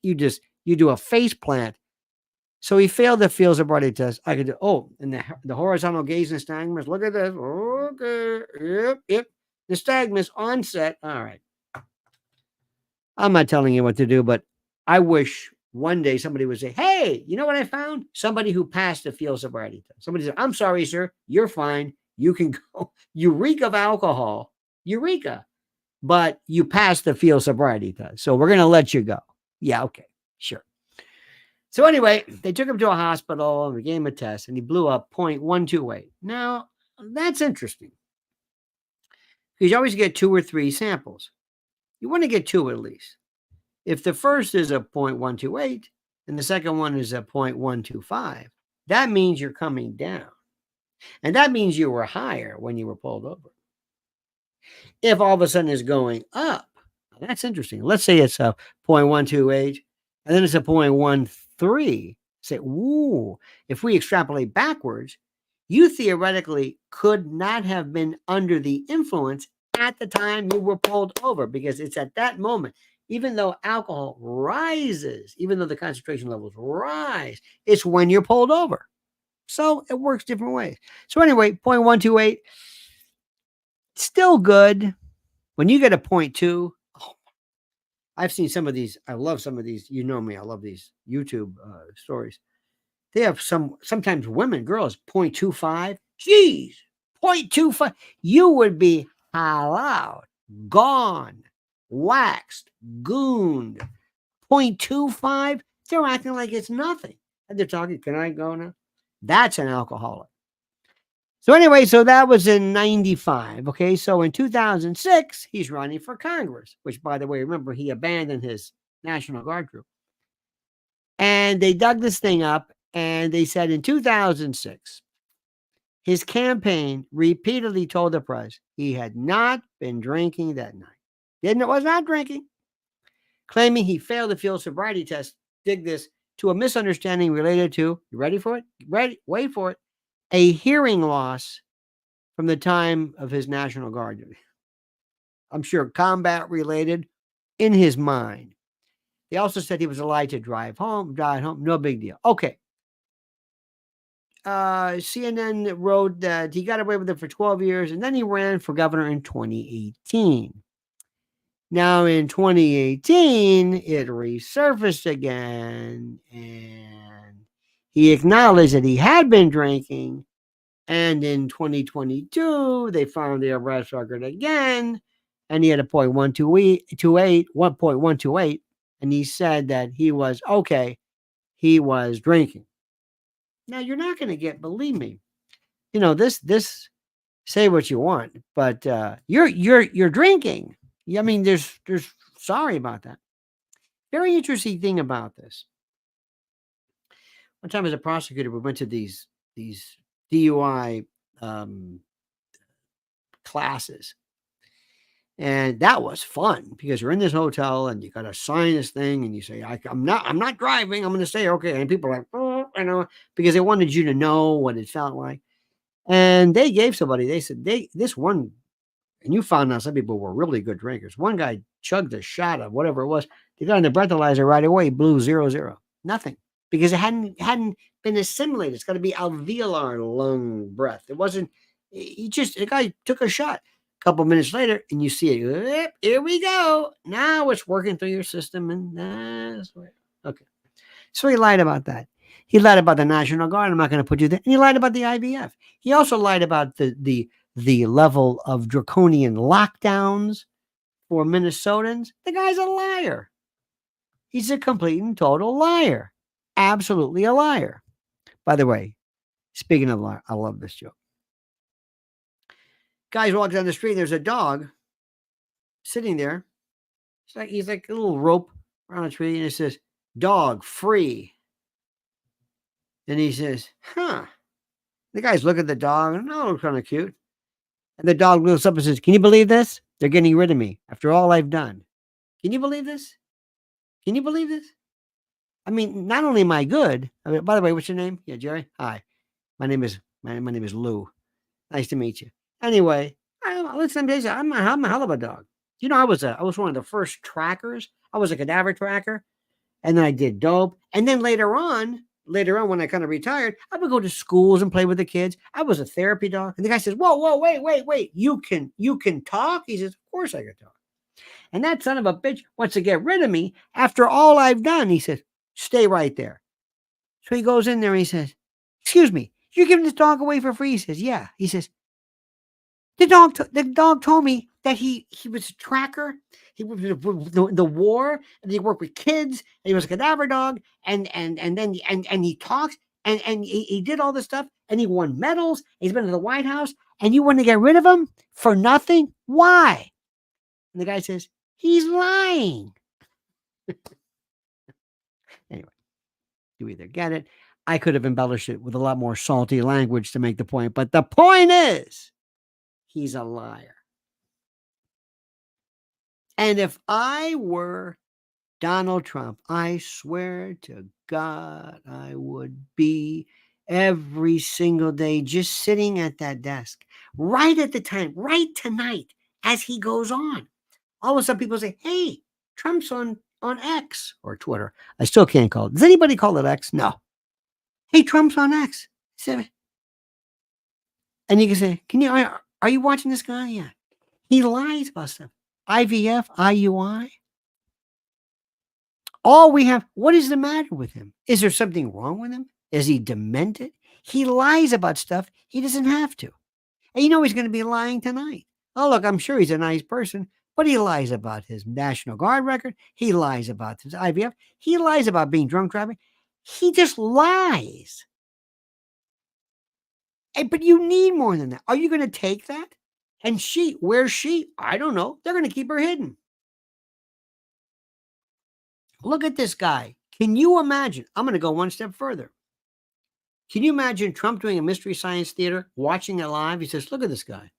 you do a face plant. So he failed the field sobriety test. I could do, and the horizontal gaze nystagmus. Look at this. Okay. Yep. Nystagmus onset. All right. I'm not telling you what to do, but I wish one day somebody would say, hey, you know what I found? Somebody who passed the field sobriety test. Somebody said, I'm sorry, sir. You're fine. You can go. You reek of alcohol. Eureka. But you passed the field sobriety test. So we're going to let you go. Yeah, okay, sure. So anyway, they took him to a hospital and we gave him a test and he blew up 0.128. Now, that's interesting. Because you always get 2 or 3 samples. You want to get 2 at least. If the first is a 0.128 and the second one is a 0.125, that means you're coming down. And that means you were higher when you were pulled over. If all of a sudden it's going up, That's interesting. Let's say it's a 0.128 and then it's a 0.13. Say, ooh, if we extrapolate backwards, you theoretically could not have been under the influence at the time you were pulled over because it's at that moment, even though alcohol rises, even though the concentration levels rise, it's when you're pulled over. So it works different ways. So anyway, 0.128, still good. When you get a 0.2, oh, I've seen some of these. I love some of these. You know me. I love these YouTube stories. They have sometimes women, girls, 0.25. Jeez, 0.25. You would be halal, gone, waxed, gooned. 0.25. They're acting like it's nothing. And they're talking, can I go now? That's an alcoholic. So anyway, so that was in 95. Okay. So in 2006, he's running for Congress, which by the way, remember he abandoned his National Guard group. And they dug this thing up and they said in 2006, his campaign repeatedly told the press he had not been drinking that night. Was not drinking, claiming he failed the field sobriety test. Dig this, to a misunderstanding related to, you ready for it? Ready? Wait for it. A hearing loss from the time of his National Guard duty. I'm sure combat related in his mind. They also said he was allowed to drive home, no big deal. Okay. CNN wrote that he got away with it for 12 years and then he ran for governor in 2018. Now in 2018, it resurfaced again and he acknowledged that he had been drinking. And in 2022, they found the arrest record again and he had a 1.128, and he said that he was okay. He was drinking. Now you're not going to get, believe me, this say what you want, but you're drinking. I mean, there's sorry about that. Very interesting thing about this. One time as a prosecutor, we went to these DUI classes. And that was fun because you're in this hotel and you got to sign this thing and you say, I'm not driving. I'm going to say, okay. And people are like, oh, because they wanted you to know what it felt like. And they gave somebody, they said, this one, and you found out some people were really good drinkers. One guy chugged a shot of whatever it was. They got in the breathalyzer right away, blew 0-0, nothing, because it hadn't been assimilated. It's got to be alveolar lung breath. It wasn't, the guy took a shot. A couple minutes later, and you see it. Here we go. Now it's working through your system, and that's where. Okay. So he lied about that. He lied about the National Guard. I'm not going to put you there. And he lied about the IVF. He also lied about the level of draconian lockdowns for Minnesotans. The guy's a liar. He's a complete and total liar. Absolutely a liar. By the way, speaking of liar, I love this joke. Guys walk down the street, and there's a dog sitting there. He's like a little rope around a tree, and it says, "Dog free." And he says, "Huh." The guys look at the dog, and oh, it's kind of cute. And the dog looks up and says, "Can you believe this? They're getting rid of me after all I've done. Can you believe this? Can you believe this? I mean, not only am I good. I mean, by the way, what's your name? Yeah, Jerry. Hi, my name is Lou. Nice to meet you. Anyway, listen, I'm a hell of a dog. You know, I was one of the first trackers. I was a cadaver tracker, and then I did dope. And then later on, when I kind of retired, I would go to schools and play with the kids. I was a therapy dog. And the guy says, "Whoa, wait. You can talk?" He says, "Of course I can talk." And that son of a bitch wants to get rid of me after all I've done. He says, "Stay right there." So he goes in there and he says, "Excuse me, you're giving this dog away for free?" He says, "Yeah." He says, the dog told me that he was a tracker. He was the war, and he worked with kids, and he was a cadaver dog, and then he talks, and he did all this stuff, and he won medals. He's been to the White House, and you want to get rid of him for nothing? Why? And the guy says, he's lying. Anyway, you either get it. I could have embellished it with a lot more salty language to make the point, but the point is, he's a liar. And if I were Donald Trump, I swear to God, I would be every single day just sitting at that desk, right at the time, right tonight, as he goes on. All of a sudden, people say, "Hey, Trump's on X or Twitter." I still can't call it. Does anybody call it X? No. Hey, Trump's on X. And you can say, "Can you? Are you watching this guy?" Yeah, he lies about stuff. IVF, IUI. All we have, what is the matter with him? Is there something wrong with him? Is he demented? He lies about stuff he doesn't have to. And you know he's going to be lying tonight. Oh, look, I'm sure he's a nice person, but he lies about his National Guard record. He lies about his IVF. He lies about being drunk driving. He just lies. But you need more than that. Are you going to take that? And where's she? I don't know. They're going to keep her hidden. Look at this guy. Can you imagine? I'm going to go one step further. Can you imagine Trump doing a Mystery Science Theater, watching it live? He says, "Look at this guy."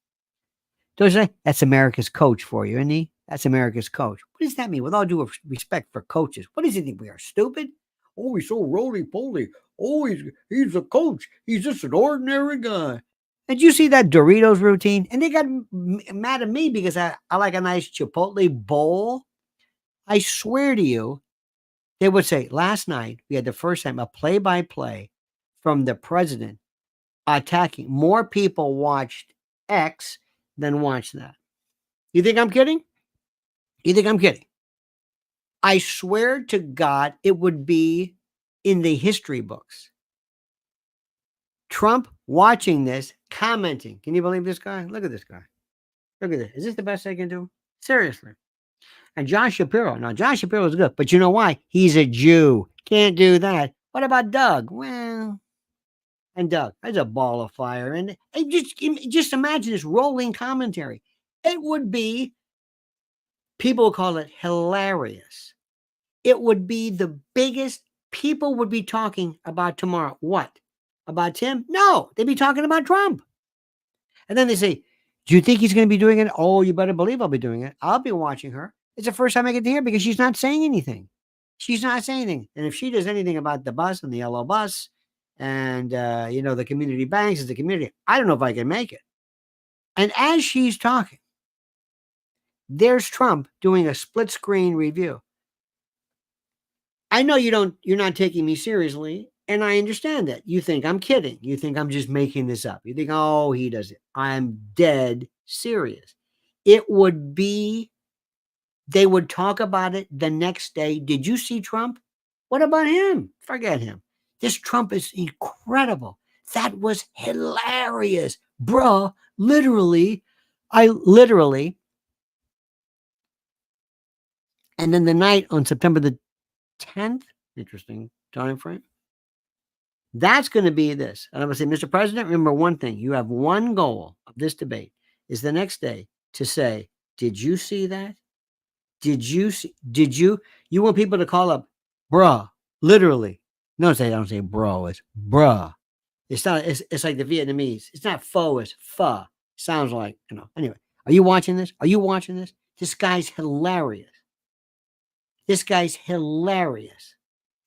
Don't you say, "That's America's coach for you, isn't he? That's America's coach." What does that mean? With all due respect for coaches, what does he think? We are stupid? Oh, he's so roly-poly. Oh, he's a coach. He's just an ordinary guy. Did you see that Doritos routine? And they got mad at me because I like a nice Chipotle bowl. I swear to you, they would say, last night, we had the first time a play-by-play from the president attacking. More people watched X than watched that. You think I'm kidding? You think I'm kidding? I swear to God, it would be in the history books. Trump watching this, commenting. Can you believe this guy? Look at this guy. Look at this. Is this the best I can do? Seriously. And Josh Shapiro. Now, Josh Shapiro is good, but you know why? He's a Jew. Can't do that. What about Doug? Well, and Doug, that's a ball of fire. And just imagine this rolling commentary. It would be, people call it hilarious. It would be the biggest, people would be talking about tomorrow. What? About Tim? No, they'd be talking about Trump. And then they say, "Do you think he's going to be doing it?" "Oh, you better believe I'll be doing it. I'll be watching her." It's the first time I get to hear because she's not saying anything. She's not saying anything. And if she does anything about the bus and the yellow bus and, the community banks as the community, I don't know if I can make it. And as she's talking, there's Trump doing a split screen review. I know you're not taking me seriously. And I understand that. You think I'm kidding. You think I'm just making this up. You think, oh, he does it. I'm dead serious. It would be, they would talk about it the next day. Did you see Trump? What about him? Forget him. This Trump is incredible. That was hilarious. Bruh, literally, and then the night on September the 10th, interesting time frame, that's going to be this. And I'm going to say, "Mr. President, remember one thing. You have one goal of this debate is the next day to say, did you see that? You want people to call up, bruh, literally. No, I don't say bro, it's bruh. It's not, it's like the Vietnamese. It's not pho, it's pho. Sounds like, anyway. Are you watching this? Are you watching this? This guy's hilarious. This guy's hilarious.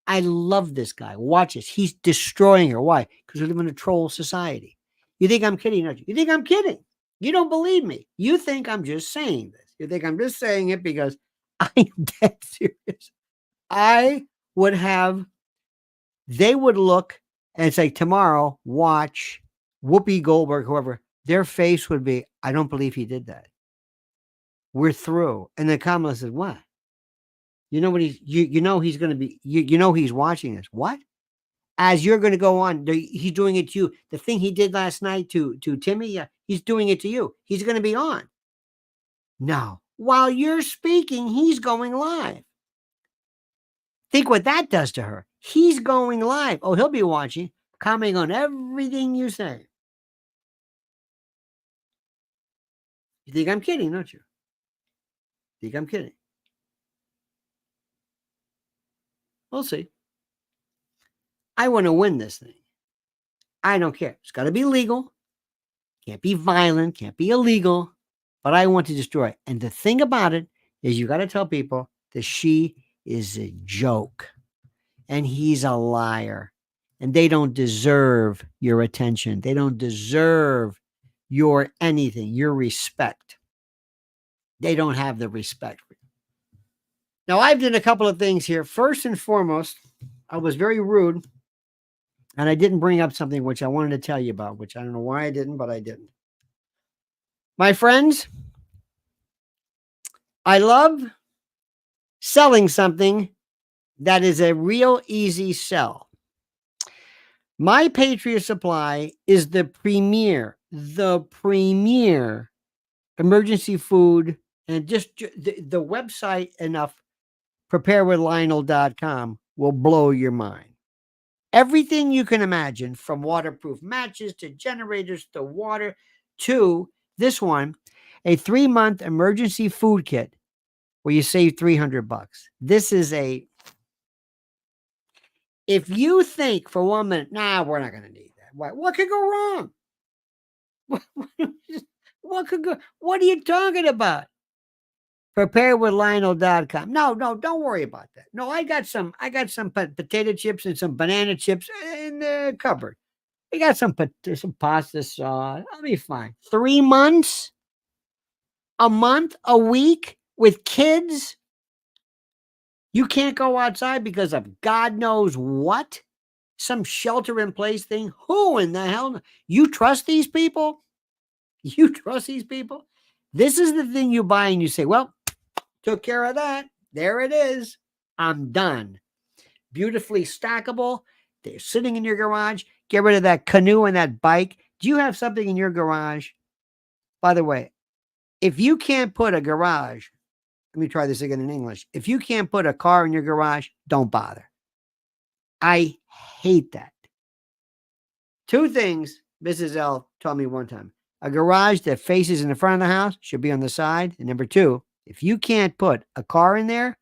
I love this guy. Watch this. He's destroying her. Why? Because we live in a troll society. You think I'm kidding, don't you? You think I'm kidding. You don't believe me. You think I'm just saying this. You think I'm just saying it because I'm dead serious. I would have, they would look and say, tomorrow, watch Whoopi Goldberg, whoever, their face would be, "I don't believe he did that. We're through." And then Kamala says, "What? You know what he's going to be, he's watching this. What? As you're going to go on, he's doing it to you. The thing he did last night to Timmy, yeah, he's doing it to you. He's going to be on. Now, while you're speaking, he's going live. Think what that does to her. He's going live. Oh, he'll be watching, commenting on everything you say. You think I'm kidding, don't you? Think I'm kidding? We'll see. I want to win this thing. I don't care. It's got to be legal. Can't be violent. Can't be illegal. But I want to destroy it. And the thing about it, is you got to tell people that she is a joke and he's a liar and they don't deserve your attention. They don't deserve your anything, your respect. They don't have the respect for you. Now, I've done a couple of things here. First and foremost, I was very rude and I didn't bring up something which I wanted to tell you about, which I don't know why I didn't, but I didn't. My friends, I love selling something that is a real easy sell. My Patriot Supply is the premier emergency food, and just the website enough, preparewithlionel.com, will blow your mind. Everything you can imagine, from waterproof matches to generators to water to this one, a 3-month emergency food kit where you save $300. This is if you think for 1 minute, nah, we're not going to need that. What could go wrong? What could go? What are you talking about? Preparewithlionel.com. No, don't worry about that. No, I got some potato chips and some banana chips in the cupboard. I got some pasta sauce. I'll be fine. 3 months, a month, a week with kids. You can't go outside because of God knows what, some shelter in place thing. Who in the hell? You trust these people? You trust these people? This is the thing you buy and you say, well, took care of that. There it is. I'm done. Beautifully stackable. They're sitting in your garage. Get rid of that canoe and that bike. Do you have something in your garage? By the way, if you can't put a garage, let me try this again in English. If you can't put a car in your garage, don't bother. I hate that. 2 things Mrs. L told me one time. A garage that faces in the front of the house should be on the side. And number 2, if you can't put a car in there,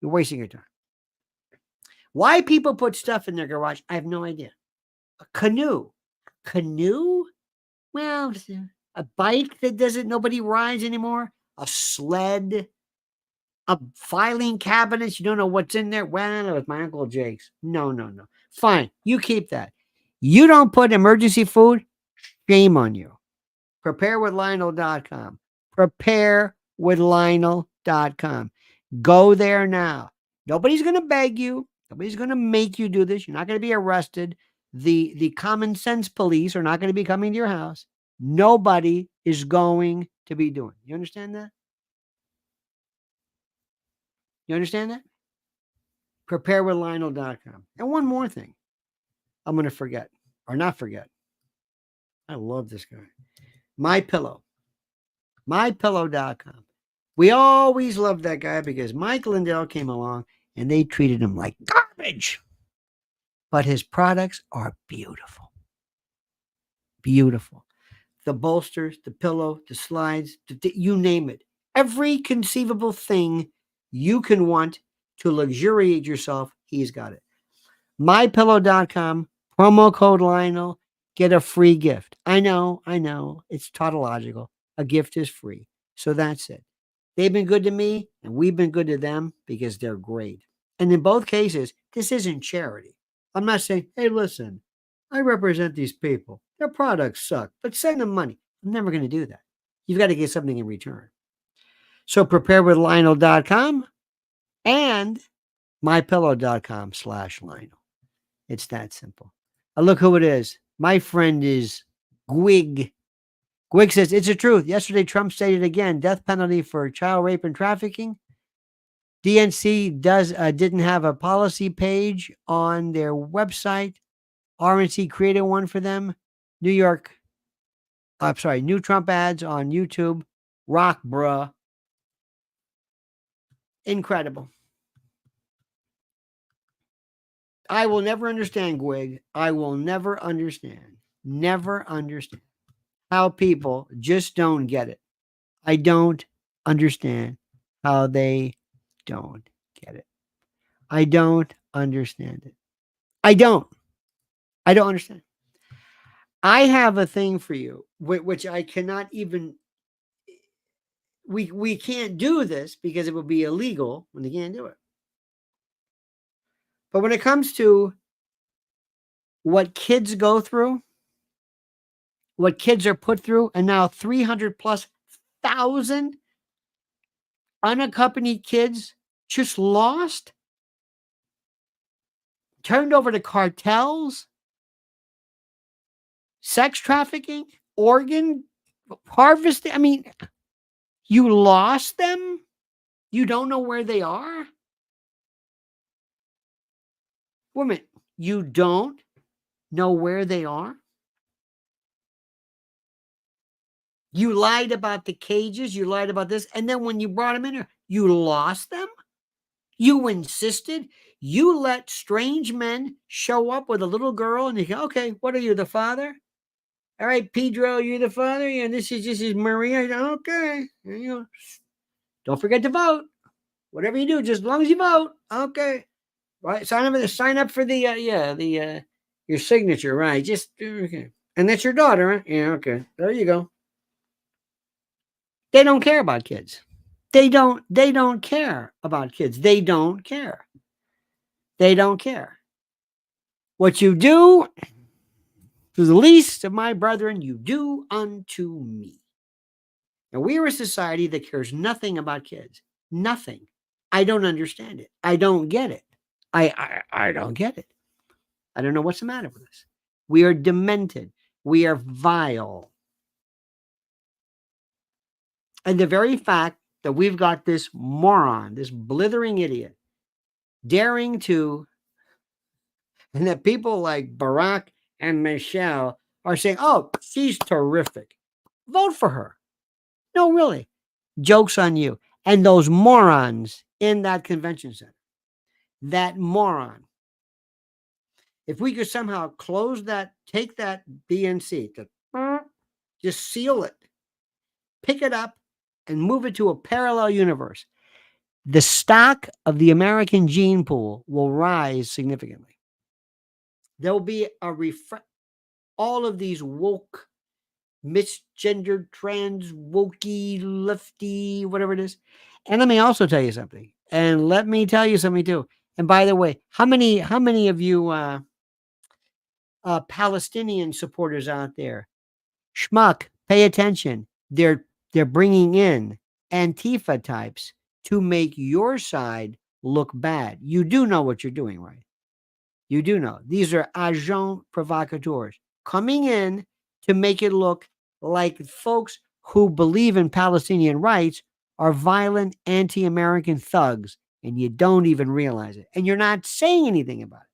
you're wasting your time. Why people put stuff in their garage, I have no idea. A canoe. Canoe? Well, a bike that nobody rides anymore. A sled. A filing cabinet. You don't know what's in there. Well, it was my Uncle Jake's. No. Fine. You keep that. You don't put emergency food. Shame on you. Preparewithlionel.com. Preparewithlionel.com. Go there now. Nobody's going to beg you. Nobody's going to make you do this. You're not going to be arrested. The common sense police are not going to be coming to your house. Nobody is going to be doing it. You understand that? You understand that? Preparewithlionel.com. And one more thing I'm going to forget or not forget. I love this guy. MyPillow.com. We always loved that guy because Mike Lindell came along and they treated him like garbage. But his products are beautiful. Beautiful. The bolsters, the pillow, the slides, you name it. Every conceivable thing you can want to luxuriate yourself, he's got it. MyPillow.com, promo code Lionel, get a free gift. I know, it's tautological. A gift is free. So that's it. They've been good to me, and we've been good to them because they're great. And in both cases, this isn't charity. I'm not saying, hey, listen, I represent these people. Their products suck, but send them money. I'm never going to do that. You've got to get something in return. So preparewithlionel.com and mypillow.com/Lionel. It's that simple. Look who it is. My friend is Gwig. Gwig says, it's the truth. Yesterday, Trump stated again, death penalty for child rape and trafficking. DNC didn't have a policy page on their website. RNC created one for them. New Trump ads on YouTube. Rock, bruh. Incredible. I will never understand, Gwig. I will never understand how people just don't get it. I don't understand how they don't get it. I don't understand it. I don't understand. I have a thing for you, which I cannot even we can't do this because it would be illegal when they can't do it. But when it comes to what kids go through, what kids are put through, and now 300 plus thousand unaccompanied kids just lost, turned over to cartels, sex trafficking, organ harvesting. I mean, you lost them? You don't know where they are? Woman, you don't know where they are? You lied about the cages, you lied about this, and then when you brought them in here, you lost them? You insisted? You let strange men show up with a little girl and you go, okay, what are you, the father? All right, Pedro, you're the father, and this is Maria. Okay. You know, don't forget to vote. Whatever you do, just as long as you vote. Okay. Right. Sign up for the your signature, right? Just okay. And that's your daughter, right? Yeah, okay. There you go. They don't care about kids. They don't care about kids. They don't care. They don't care. What you do to the least of my brethren, you do unto me. Now, we are a society that cares nothing about kids. Nothing. I don't understand it. I don't get it. I don't get it. I don't know what's the matter with us. We are demented. We are vile. And the very fact that we've got this moron, this blithering idiot, daring to, and that people like Barack and Michelle are saying, oh, she's terrific. Vote for her. No, really. Joke's on you. And those morons in that convention center, that moron. If we could somehow close that, take that DNC, just seal it, pick it up, and move it to a parallel universe, the stock of the American gene pool will rise significantly. There'll be all of these woke, misgendered, trans, wokey, lefty, whatever it is. And let me also tell you something. And let me tell you something too. And by the way, how many of you Palestinian supporters out there? Schmuck, pay attention. They're bringing in Antifa types to make your side look bad. You do know what you're doing, right? You do know. These are agents provocateurs coming in to make it look like folks who believe in Palestinian rights are violent anti-American thugs, and you don't even realize it. And you're not saying anything about it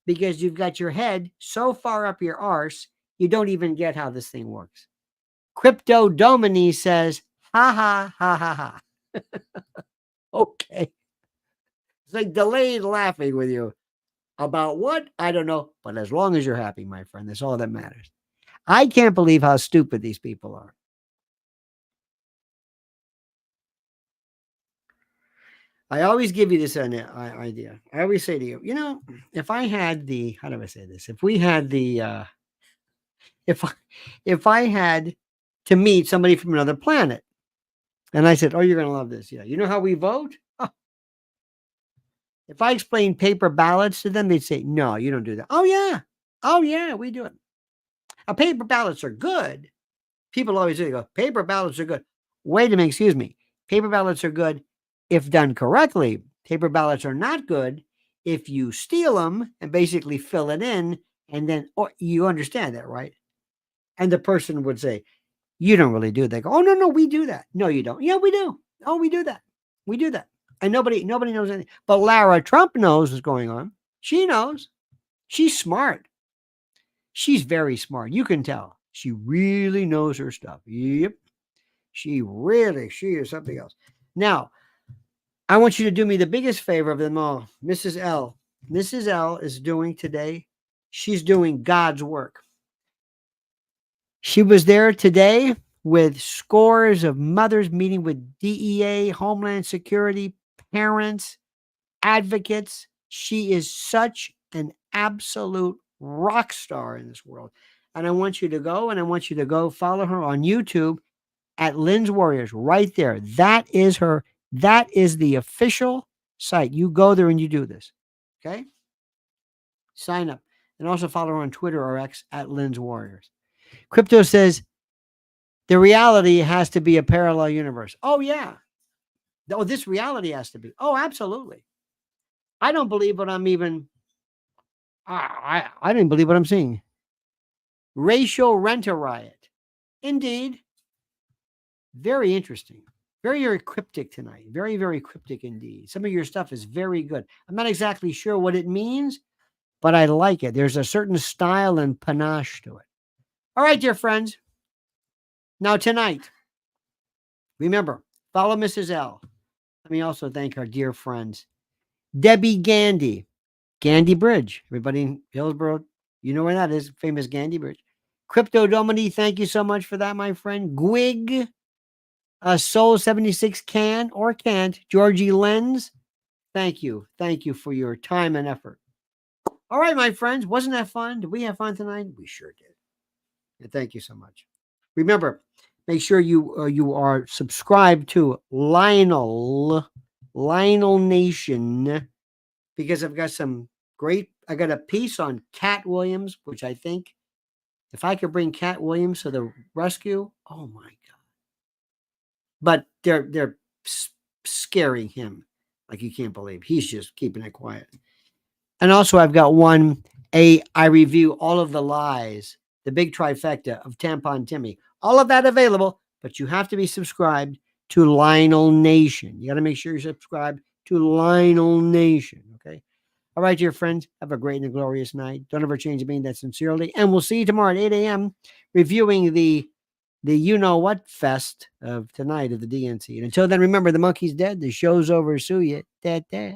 because you've got your head so far up your arse, you don't even get how this thing works. Crypto Domini says, ha ha ha ha ha. Okay. It's like delayed laughing with you. About what? I don't know. But as long as you're happy, my friend, that's all that matters. I can't believe how stupid these people are. I always give you this idea. I always say to you, if I had the, how do I say this? If we had the, if, if I had to meet somebody from another planet and I said, oh, you're going to love this. Yeah. You know how we vote? Oh. If I explained paper ballots to them, they'd say, no, you don't do that. Oh, yeah. Oh, yeah, we do it. Paper ballots are good. People always say, they go, paper ballots are good. Wait a minute, excuse me. Paper ballots are good if done correctly. Paper ballots are not good if you steal them and basically fill it in, and then, or you understand that, right? And the person would say, you don't really do that. They go, oh, no, we do that. No, you don't. Yeah, we do. Oh, we do that. We do that. And nobody knows anything. But Lara Trump knows what's going on. She knows. She's smart. She's very smart. You can tell. She really knows her stuff. Yep. She is something else. Now, I want you to do me the biggest favor of them all. Mrs. L. Mrs. L is doing today, she's doing God's work. She was there today with scores of mothers meeting with DEA, Homeland Security, parents, advocates. She is such an absolute rock star in this world. And I want you to go follow her on YouTube. at Lynn's Warriors right there. That is her. That is the official site. You go there and you do this. Okay. Sign up and also follow her on Twitter or X at Lynn's Warriors. Crypto says the reality has to be a parallel universe. Oh, yeah. Oh, this reality has to be. Oh, absolutely. I don't believe what I'm even. I didn't believe what I'm seeing. Racial renter riot. Indeed. Very interesting. Very, very cryptic tonight. Very, very cryptic indeed. Some of your stuff is very good. I'm not exactly sure what it means, but I like it. There's a certain style and panache to it. All right, dear friends. Now, tonight, remember, follow Mrs. L. Let me also thank our dear friends, Debbie Gandy, Gandy Bridge. Everybody in Hillsborough, you know where that is, famous Gandy Bridge. Crypto Domini, thank you so much for that, my friend. Gwig, Soul 76 can or can't. Georgie Lenz, thank you. Thank you for your time and effort. All right, my friends, wasn't that fun? Did we have fun tonight? We sure did. And thank you so much. Remember, make sure you are subscribed to Lionel Nation, because I've got I got a piece on Cat Williams, which I think if I could bring Cat Williams to the rescue, oh my God. But they're scaring him like you can't believe. He's just keeping it quiet. And also I've got I review all of the lies, the big trifecta of Tampon Timmy. All of that available, but you have to be subscribed to Lionel Nation. You got to make sure you're subscribed to Lionel Nation, okay? All right, dear friends, have a great and a glorious night. Don't ever change a being that sincerely. And we'll see you tomorrow at 8 a.m. reviewing the you-know-what fest of tonight of the DNC. And until then, remember, the monkey's dead. The show's over. Sue ya. Da, da.